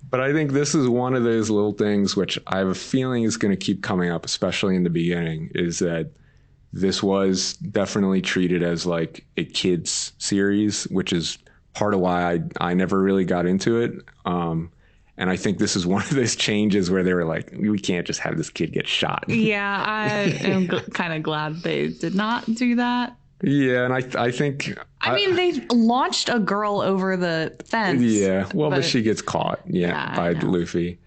S1: But I think this is one of those little things which I have a feeling is going to keep coming up, especially in the beginning, is that this was definitely treated as like a kid's series, which is part of why I never really got into it. And I think this is one of those changes where they were like, we can't just have this kid get shot.
S2: Yeah, I am kind of glad they did not do that.
S1: Yeah, and I think...
S2: I mean, they launched a girl over the fence.
S1: Yeah, well, but she gets caught, by Luffy.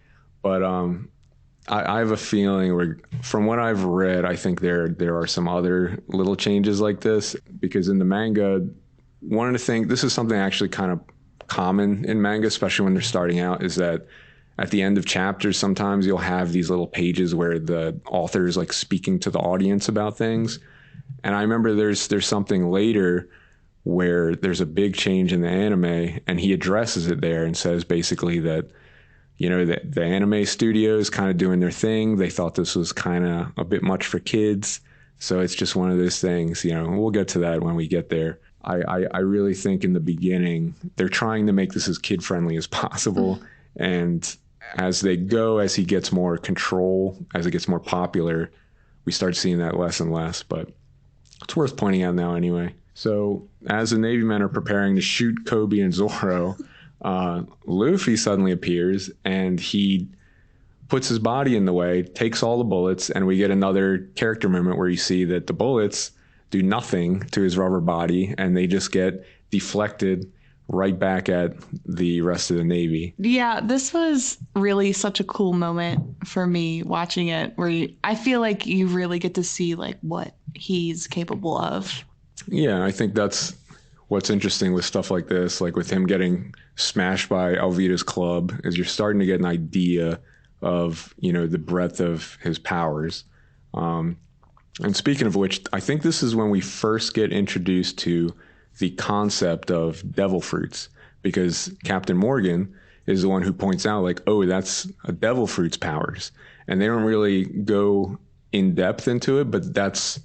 S1: But I have a feeling where, from what I've read, I think there are some other little changes like this, because in the manga, one of the things, this is something actually kind of common in manga, especially when they're starting out, is that at the end of chapters, sometimes you'll have these little pages where the author is like speaking to the audience about things. And I remember there's something later where there's a big change in the anime, and he addresses it there and says basically that, you know, the anime studio is kind of doing their thing. They thought this was kind of a bit much for kids. So it's just one of those things, you know, we'll get to that when we get there. I really think in the beginning, they're trying to make this as kid-friendly as possible. And as they go, as he gets more control, as it gets more popular, we start seeing that less and less. But it's worth pointing out now anyway. So as the Navy men are preparing to shoot Kobe and Zoro, Luffy suddenly appears, and he puts his body in the way, takes all the bullets, and we get another character moment where you see that the bullets do nothing to his rubber body, and they just get deflected right back at the rest of the Navy. Yeah,
S2: this was really such a cool moment for me watching it, where I feel like you really get to see like what he's capable of.
S1: Yeah, I think that's what's interesting with stuff like this, like with him getting smashed by Alvida's club, is you're starting to get an idea of, you know, the breadth of his powers. And speaking of which, I think this is when we first get introduced to the concept of devil fruits, because Captain Morgan is the one who points out like, oh, that's a devil fruit's powers. And they don't really go in depth into it, but that's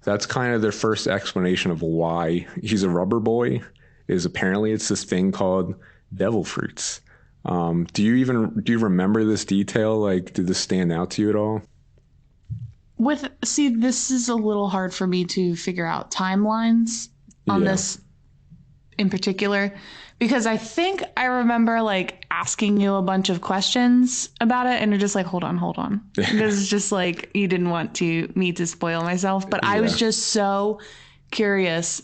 S1: kind of their first explanation of why he's a rubber boy, is apparently it's this thing called devil fruits. Do you remember this detail? Like, did this stand out to you at all?
S2: This is a little hard for me to figure out timelines on this in particular, because I think I remember like asking you a bunch of questions about it, and you're just like, hold on. This is just like, you didn't want me to spoil myself, but I was just so curious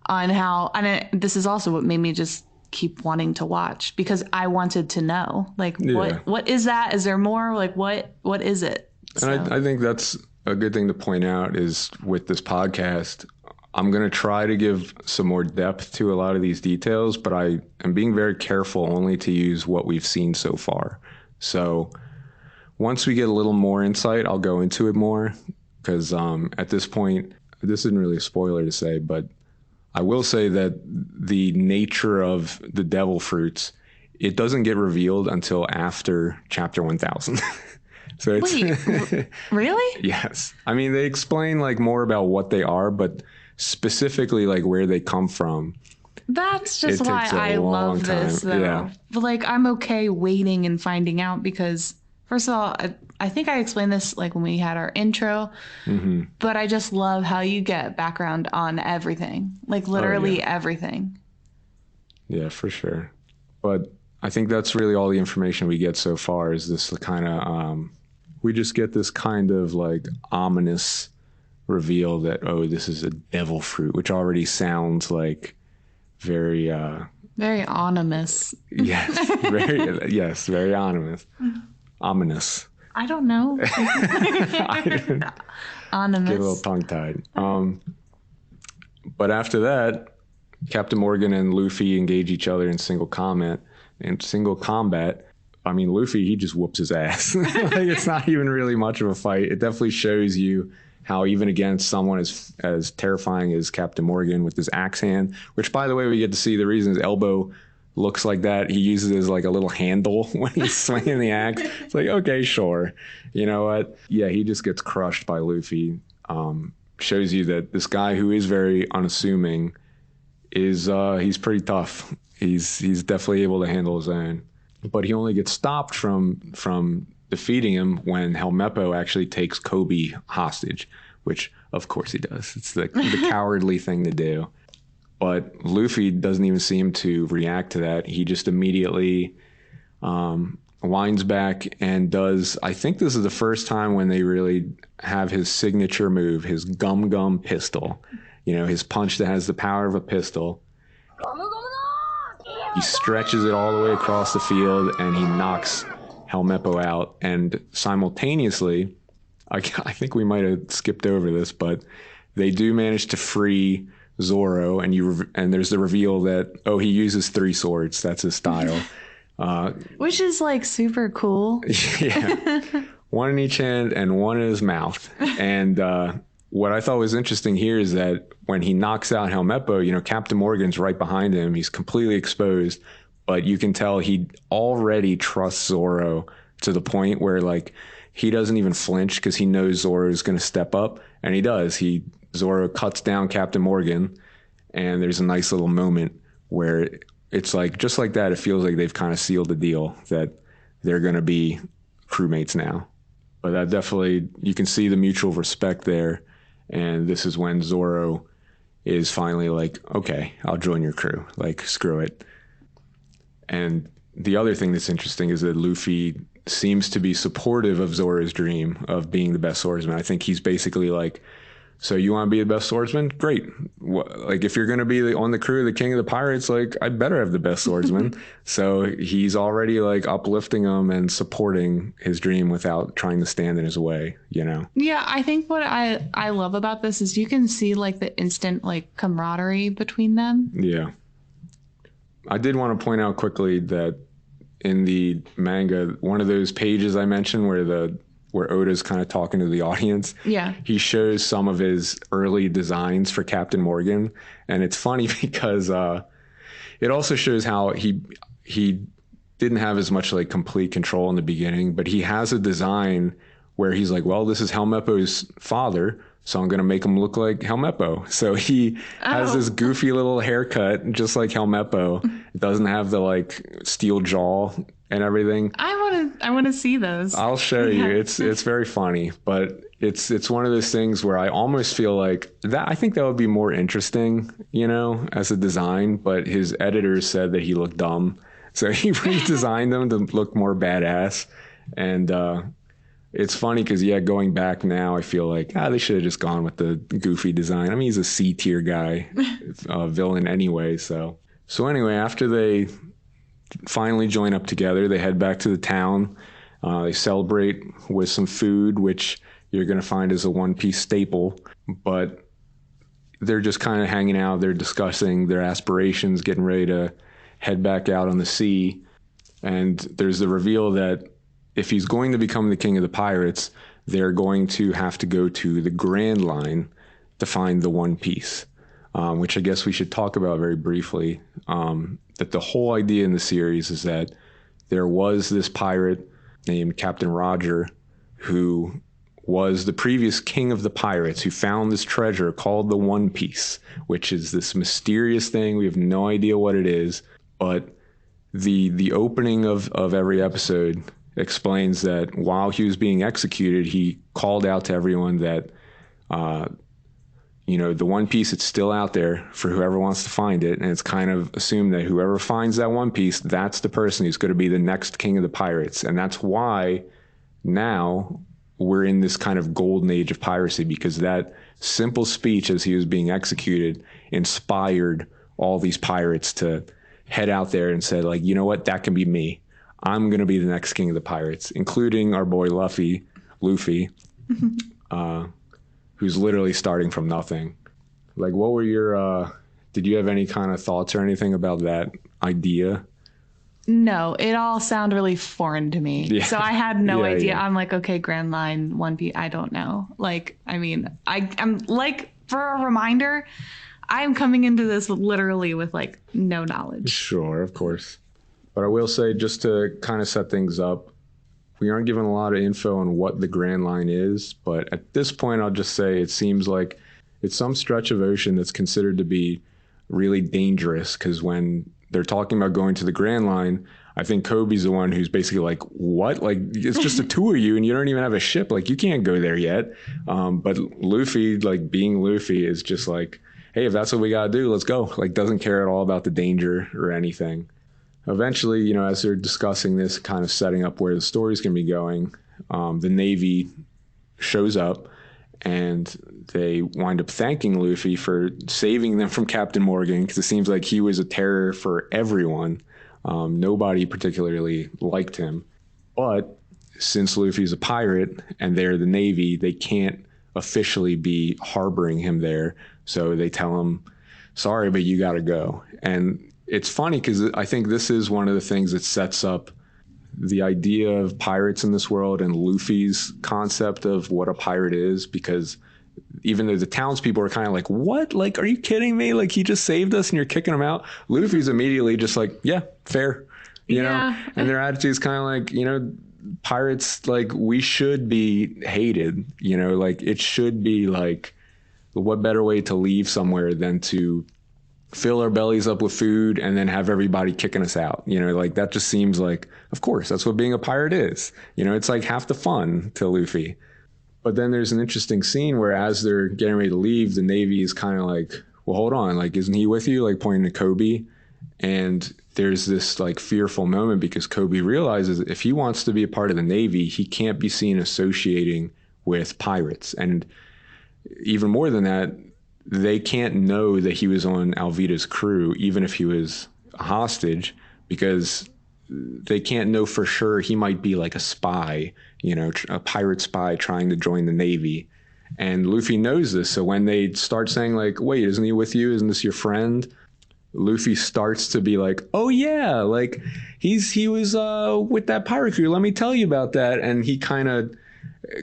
S2: on how, and this is also what made me just keep wanting to watch, because I wanted to know, like, what is that? Is there more? Like, what is it?
S1: So. And I think that's a good thing to point out, is with this podcast, I'm going to try to give some more depth to a lot of these details, but I am being very careful only to use what we've seen so far. So once we get a little more insight, I'll go into it more, because at this point, this isn't really a spoiler to say, but I will say that the nature of the devil fruits, it doesn't get revealed until after chapter 1000. So it's
S2: Wait, really?
S1: Yes. I mean, they explain like more about what they are, but specifically like where they come from,
S2: That's just why
S1: takes a
S2: I
S1: long
S2: love this,
S1: time.
S2: though.
S1: Yeah.
S2: But like, I'm okay waiting and finding out because, first of all, I think I explained this like when we had our intro, but I just love how you get background on everything, like literally everything.
S1: Yeah, for sure. But I think that's really all the information we get so far is this kind of, we just get this kind of like ominous reveal that, oh, this is a devil fruit, which already sounds like very,
S2: Very ominous.
S1: yes, very ominous. Ominous.
S2: I don't know.
S1: Get a little
S2: Ominous.
S1: tongue-tied. But after that, Captain Morgan and Luffy engage each other in single combat. I mean, Luffy, he just whoops his ass. Like, it's not even really much of a fight. It definitely shows you how even against someone as terrifying as Captain Morgan with his axe hand, which, by the way, we get to see the reason his elbow looks like that. He uses it as like a little handle when he's swinging the axe. It's like, okay, sure. You know what? Yeah, he just gets crushed by Luffy. Shows you that this guy who is very unassuming is he's pretty tough. He's definitely able to handle his own. But he only gets stopped from defeating him when Helmeppo actually takes Kobe hostage, which of course he does. It's the cowardly thing to do. But Luffy doesn't even seem to react to that. He just immediately winds back and does, I think this is the first time when they really have his signature move, his gum pistol. You know, his punch that has the power of a pistol. He stretches it all the way across the field and he knocks Helmeppo out. And simultaneously, I think we might have skipped over this, but they do manage to free Zoro, and there's the reveal that, oh, he uses 3 swords. That's his style.
S2: Which is like super cool.
S1: Yeah. One in each hand and one in his mouth. And what I thought was interesting here is that when he knocks out Helmeppo, you know, Captain Morgan's right behind him. He's completely exposed, but you can tell he already trusts Zoro to the point where, like, he doesn't even flinch because he knows Zoro is going to step up, and he does. Zoro cuts down Captain Morgan, and there's a nice little moment where it's like, just like that, it feels like they've kind of sealed the deal that they're going to be crewmates now. But that definitely, you can see the mutual respect there. And this is when Zoro is finally like, okay, I'll join your crew. Like, screw it. And the other thing that's interesting is that Luffy seems to be supportive of Zoro's dream of being the best swordsman. I think he's basically like, so you want to be the best swordsman? Great. Like, if you're going to be on the crew of the King of the Pirates, like, I better have the best swordsman. So he's already like uplifting him and supporting his dream without trying to stand in his way, you know?
S2: Yeah, I think what I love about this is you can see like the instant like camaraderie between them.
S1: Yeah. I did want to point out quickly that in the manga, one of those pages I mentioned where Oda's kind of talking to the audience.
S2: Yeah.
S1: He shows some of his early designs for Captain Morgan. And it's funny because it also shows how he didn't have as much like complete control in the beginning, but he has a design where he's like, well, this is Helmeppo's father, so I'm going to make him look like Helmeppo. So he has this goofy little haircut, just like Helmeppo. It doesn't have the like steel jaw and everything.
S2: I want to see those.
S1: I'll show you. It's very funny, but it's one of those things where I almost feel like that. I think that would be more interesting, you know, as a design. But his editors said that he looked dumb, so he redesigned them to look more badass. And it's funny because going back now, I feel like they should have just gone with the goofy design. I mean, he's a C tier guy, villain anyway. So anyway, after they finally join up together, they head back to the town. They celebrate with some food, which you're going to find is a One Piece staple. But they're just kind of hanging out. They're discussing their aspirations, getting ready to head back out on the sea. And there's the reveal that if he's going to become the king of the pirates, they're going to have to go to the Grand Line to find the One Piece, which I guess we should talk about very briefly. That the whole idea in the series is that there was this pirate named Captain Roger who was the previous king of the pirates who found this treasure called the One Piece, which is this mysterious thing. We have no idea what it is, but the opening of every episode explains that while he was being executed, he called out to everyone that, the One Piece, it's still out there for whoever wants to find it. And it's kind of assumed that whoever finds that One Piece, that's the person who's going to be the next king of the pirates. And that's why now we're in this kind of golden age of piracy, because that simple speech as he was being executed inspired all these pirates to head out there and said, like, you know what, that can be me. I'm going to be the next king of the pirates, including our boy Luffy, who's literally starting from nothing. Like, what were your, did you have any kind of thoughts or anything about that idea?
S2: No, it all sounded really foreign to me.
S1: Yeah.
S2: So I had no idea.
S1: Yeah.
S2: I'm like, okay, Grand Line, One Piece, I don't know. Like, I mean, I'm like, for a reminder, I'm coming into this literally with like no knowledge.
S1: Sure, of course. But I will say, just to kind of set things up, we aren't given a lot of info on what the Grand Line is, but at this point, I'll just say it seems like it's some stretch of ocean that's considered to be really dangerous, because when they're talking about going to the Grand Line, I think Kobe's the one who's basically like, what? Like, it's just the two of you and you don't even have a ship. Like, you can't go there yet. But Luffy, like being Luffy, is just like, hey, if that's what we got to do, let's go. Like, doesn't care at all about the danger or anything. Eventually, as they're discussing this, kind of setting up where the story's going to be going, the Navy shows up and they wind up thanking Luffy for saving them from Captain Morgan, because it seems like he was a terror for everyone. Nobody particularly liked him. But since Luffy's a pirate and they're the Navy, they can't officially be harboring him there. So they tell him, sorry, but you got to go. And it's funny because I think this is one of the things that sets up the idea of pirates in this world and Luffy's concept of what a pirate is, because even though the townspeople are kind of like, what? Like, are you kidding me? Like, he just saved us and you're kicking him out. Luffy's immediately just like, yeah, fair. You know? And their attitude is kind of like, pirates, like, we should be hated, like it should be like, what better way to leave somewhere than to fill our bellies up with food and then have everybody kicking us out. Like, that just seems like, of course, that's what being a pirate is. It's like half the fun to Luffy. But then there's an interesting scene where as they're getting ready to leave, the Navy is kind of like, well, hold on, like, isn't he with you? Like, pointing to Kobe. And there's this like fearful moment because Kobe realizes if he wants to be a part of the Navy, he can't be seen associating with pirates. And even more than that, they can't know that he was on Alvida's crew, even if he was a hostage, because they can't know for sure. He might be like a spy, a pirate spy trying to join the Navy. And Luffy knows this. So when they start saying like, wait, isn't he with you? Isn't this your friend? Luffy starts to be like, oh yeah, like he was with that pirate crew. Let me tell you about that. And he kind of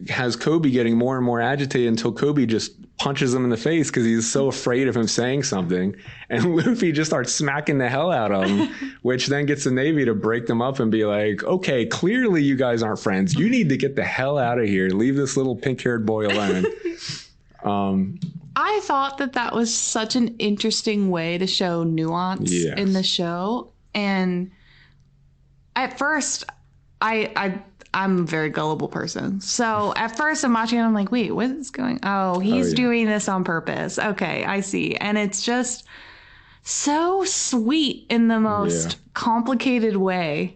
S1: has Kobe getting more and more agitated until Kobe just punches him in the face because he's so afraid of him saying something. And Luffy just starts smacking the hell out of him, which then gets the Navy to break them up and be like, okay, clearly you guys aren't friends. You need to get the hell out of here. Leave this little pink-haired boy alone.
S2: I thought that was such an interesting way to show nuance in the show. And at first, I'm a very gullible person. So at first I'm watching it, I'm like, wait, what is going on? Oh, he's doing this on purpose. Okay, I see. And it's just so sweet in the most complicated way.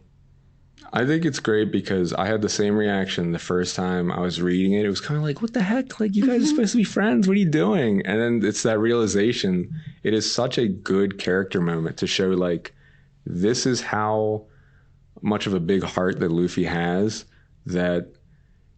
S1: I think it's great because I had the same reaction the first time I was reading it. It was kind of like, what the heck? Like, you guys are supposed to be friends. What are you doing? And then it's that realization. It is such a good character moment to show, like, this is how much of a big heart that Luffy has, that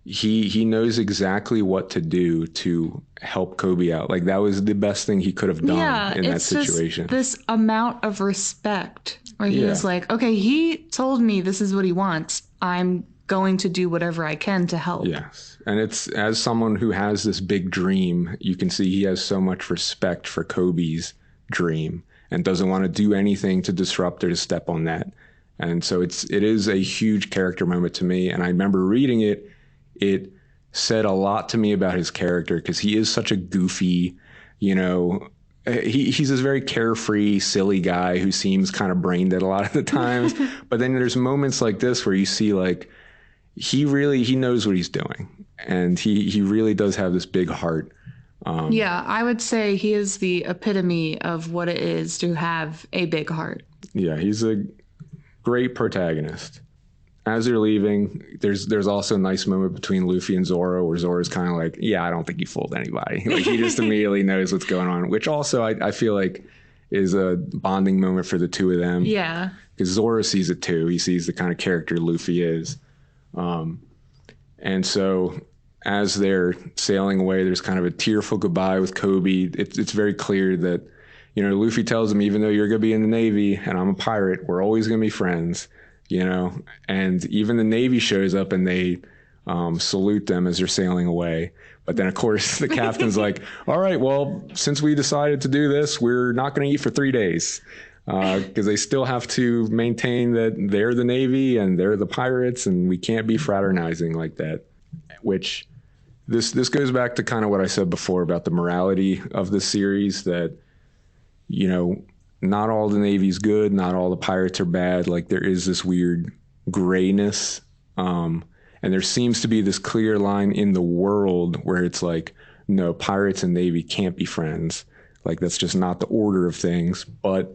S1: he knows exactly what to do to help Kobe out. Like, that was the best thing he could have done in that situation.
S2: Just this amount of respect where he was like, okay, he told me this is what he wants. I'm going to do whatever I can to help.
S1: Yes. And it's, as someone who has this big dream, you can see he has so much respect for Kobe's dream and doesn't want to do anything to disrupt or to step on that. And so it is a huge character moment to me. And I remember reading it, it said a lot to me about his character, because he is such a goofy, you know, he's this very carefree, silly guy who seems kind of brain dead a lot of the times. But then there's moments like this where you see like he knows what he's doing, and he really does have this big heart.
S2: Yeah, I would say he is the epitome of what it is to have a big heart.
S1: Yeah, he's a great protagonist. As they're leaving, there's also a nice moment between Luffy and Zoro where Zoro's kind of like, yeah, I don't think you fooled anybody. Like, he just immediately knows what's going on, which also I feel like is a bonding moment for the two of them.
S2: Yeah.
S1: Because Zoro sees it too. He sees the kind of character Luffy is. And so as they're sailing away, there's kind of a tearful goodbye with Kobe. It's very clear that, you know, Luffy tells him, even though you're going to be in the Navy and I'm a pirate, we're always going to be friends, you know. And even the Navy shows up and they salute them as they're sailing away. But then, of course, the captain's like, all right, well, since we decided to do this, we're not going to eat for 3 days. Because they still have to maintain that they're the Navy and they're the pirates, and we can't be fraternizing like that. Which this goes back to kind of what I said before about the morality of the series, that, you know, not all the Navy's good, not all the pirates are bad. Like, there is this weird grayness. And there seems to be this clear line in the world where it's like, no, pirates and Navy can't be friends. Like, that's just not the order of things. But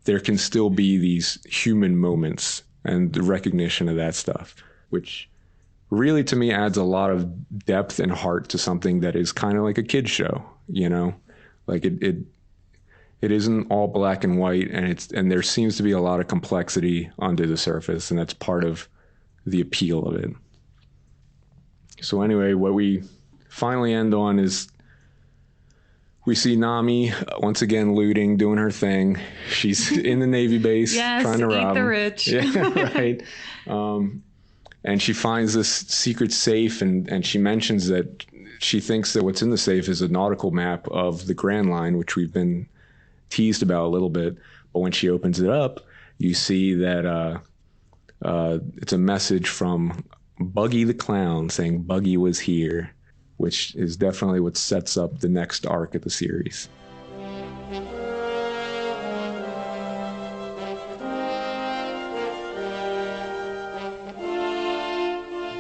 S1: there can still be these human moments and the recognition of that stuff, which really, to me, adds a lot of depth and heart to something that is kind of like a kid's show, you know? Like, it isn't all black and white, and there seems to be a lot of complexity under the surface, and that's part of the appeal of it. So anyway, what we finally end on is we see Nami once again looting, doing her thing. She's in the Navy base,
S2: yes,
S1: trying to rob
S2: the
S1: them.
S2: rich.
S1: Yeah, right. And she finds this secret safe, and she mentions that she thinks that what's in the safe is a nautical map of the Grand Line, which we've been teased about a little bit. But when she opens it up, you see that it's a message from Buggy the Clown saying Buggy was here, which is definitely what sets up the next arc of the series.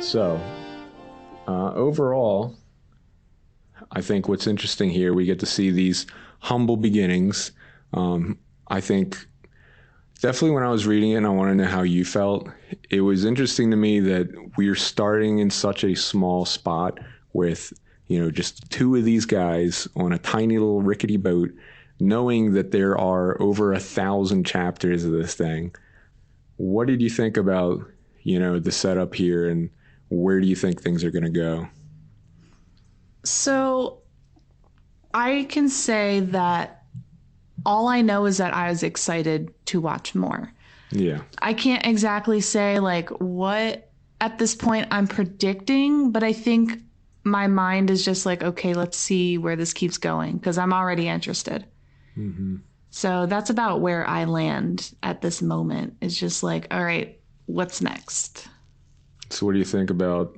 S1: So, overall, I think what's interesting here, we get to see these humble beginnings. I think definitely when I was reading it, and I want to know how you felt, it was interesting to me that we're starting in such a small spot with, you know, just two of these guys on a tiny little rickety boat, knowing that there are over 1,000 chapters of this thing. What did you think about, you know, the setup here, and where do you think things are going to go?
S2: So I can say that all I know is that I was excited to watch more.
S1: Yeah.
S2: I can't exactly say like what at this point I'm predicting, but I think my mind is just like, okay, let's see where this keeps going, because I'm already interested.
S1: Mm-hmm.
S2: So that's about where I land at this moment. It's just like, all right, what's next?
S1: So what do you think about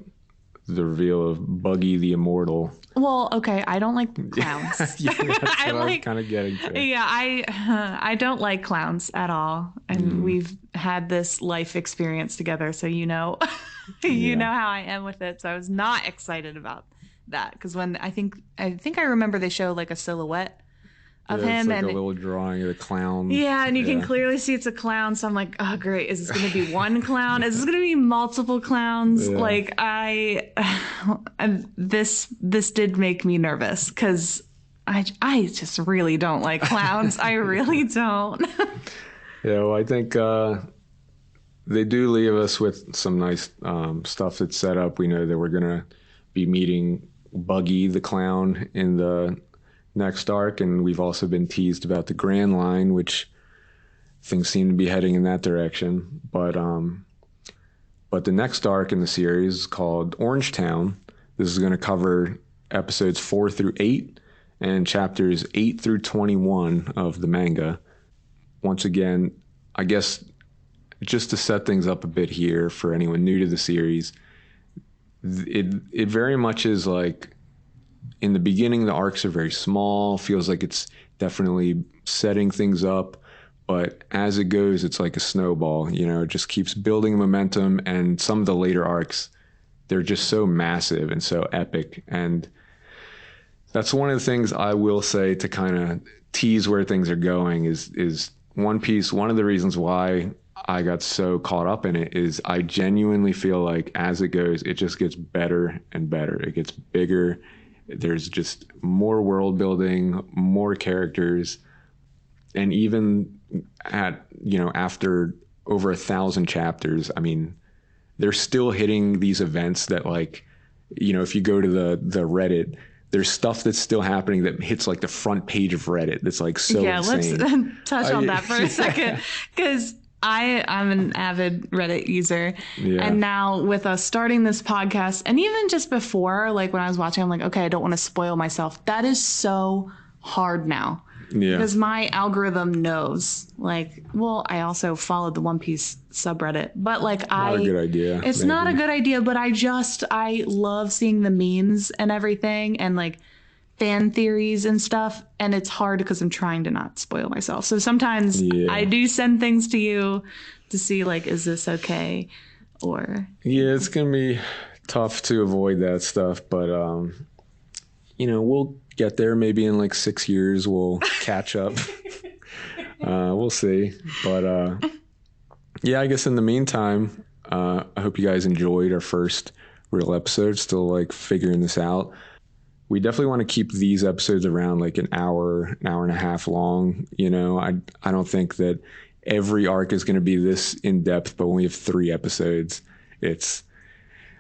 S1: the reveal of Buggy the Immortal?
S2: Well, okay, I don't like clowns.
S1: Yeah, that's what I was kind of getting to.
S2: Yeah, I don't like clowns at all, and we've had this life experience together, so you know, you know how I am with it. So I was not excited about that, because when I think I remember they show like a silhouette of him,
S1: it's like
S2: and
S1: a little drawing of the clown.
S2: Yeah, and you can clearly see it's a clown. So I'm like, oh great, is this going to be one clown? Is this going to be multiple clowns?
S1: Yeah.
S2: Like this did make me nervous, because I just really don't like clowns. I really don't.
S1: Yeah, well, I think they do leave us with some nice stuff that's set up. We know that we're going to be meeting Buggy the Clown in the next arc, and we've also been teased about the Grand Line, which things seem to be heading in that direction. But the next arc in the series is called Orange Town. This is going to cover episodes 4 through 8 and chapters 8 through 21 of the manga. Once again, I guess just to set things up a bit here for anyone new to the series, it very much is like, in the beginning, the arcs are very small, feels like it's definitely setting things up. But as it goes, it's like a snowball, it just keeps building momentum. And some of the later arcs, they're just so massive and so epic. And that's one of the things I will say to kind of tease where things are going is One Piece. One of the reasons why I got so caught up in it is I genuinely feel like as it goes, it just gets better and better. It gets bigger. There's just more world building, more characters. And even after over 1,000 chapters, I mean, they're still hitting these events that, like, if you go to the Reddit, there's stuff that's still happening that hits like the front page of Reddit. That's like so insane.
S2: Let's touch on that for a second, because I'm an avid Reddit user. Yeah. And now with us starting this podcast, and even just before, like when I was watching, I'm like, okay, I don't want to spoil myself. That is so hard now. Yeah. Because my algorithm knows, like, well, I also followed the One Piece subreddit, but like
S1: not a good idea.
S2: It's maybe not a good idea, but I love seeing the memes and everything and like fan theories and stuff. And it's hard because I'm trying to not spoil myself. So sometimes I do send things to you to see, like, is this okay? Or
S1: it's going to be tough to avoid that stuff, but we'll get there. Maybe in like 6 years we'll catch up. We'll see. But I guess in the meantime, I hope you guys enjoyed our first real episode. Still like figuring this out. We definitely want to keep these episodes around like an hour and a half long. I don't think that every arc is going to be this in depth, but when we have 3 episodes, it's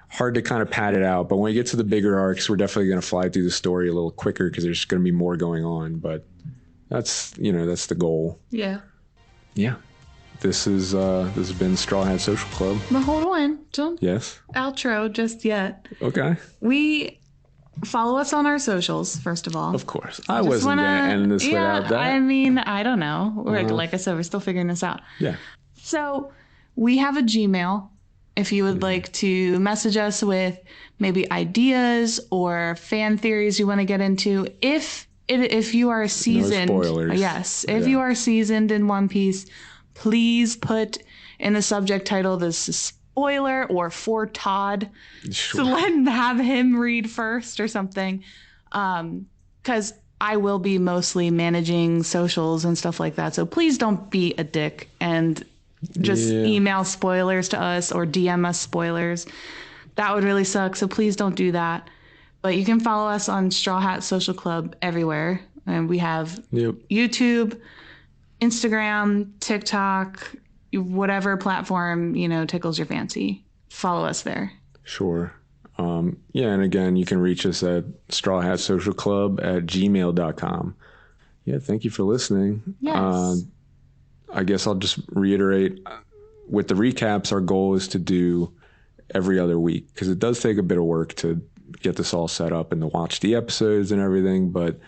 S1: hard to kind of pad it out. But when we get to the bigger arcs, we're definitely going to fly through the story a little quicker because there's going to be more going on. But that's the goal.
S2: Yeah.
S1: Yeah. This has been Straw Hat Social Club.
S2: But hold on. Don't outro just yet.
S1: Okay.
S2: We follow us on our socials, first of all.
S1: Of course. I wasn't going to end this without that.
S2: I mean, I don't know. Like I said, we're still figuring this out.
S1: Yeah.
S2: So we have a Gmail. If you would like to message us with maybe ideas or fan theories you want to get into, if you are seasoned,
S1: no spoilers.
S2: Yes, if you are seasoned in One Piece, please put in the subject title this is spoiler or for Todd, so have him read first or something, because I will be mostly managing socials and stuff like that. So please don't be a dick and just email spoilers to us or DM us spoilers. That would really suck. So please don't do that. But you can follow us on Straw Hat Social Club everywhere. And we have YouTube, Instagram, TikTok, whatever platform, tickles your fancy. Follow us there.
S1: Sure. And again, you can reach us at strawhatsocialclub@gmail.com. Yeah, thank you for listening.
S2: Yes.
S1: I guess I'll just reiterate, with the recaps, our goal is to do every other week because it does take a bit of work to get this all set up and to watch the episodes and everything. But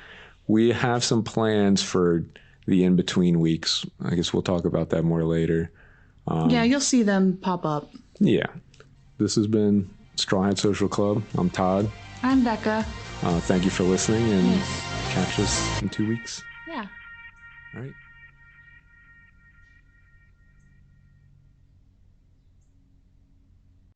S1: we have some plans for the in-between weeks. I guess we'll talk about that more later.
S2: You'll see them pop up.
S1: Yeah. This has been Straw Hat Social Club. I'm Todd.
S2: I'm Becca.
S1: Thank you for listening, and catch us in 2 weeks.
S2: Yeah.
S1: All right.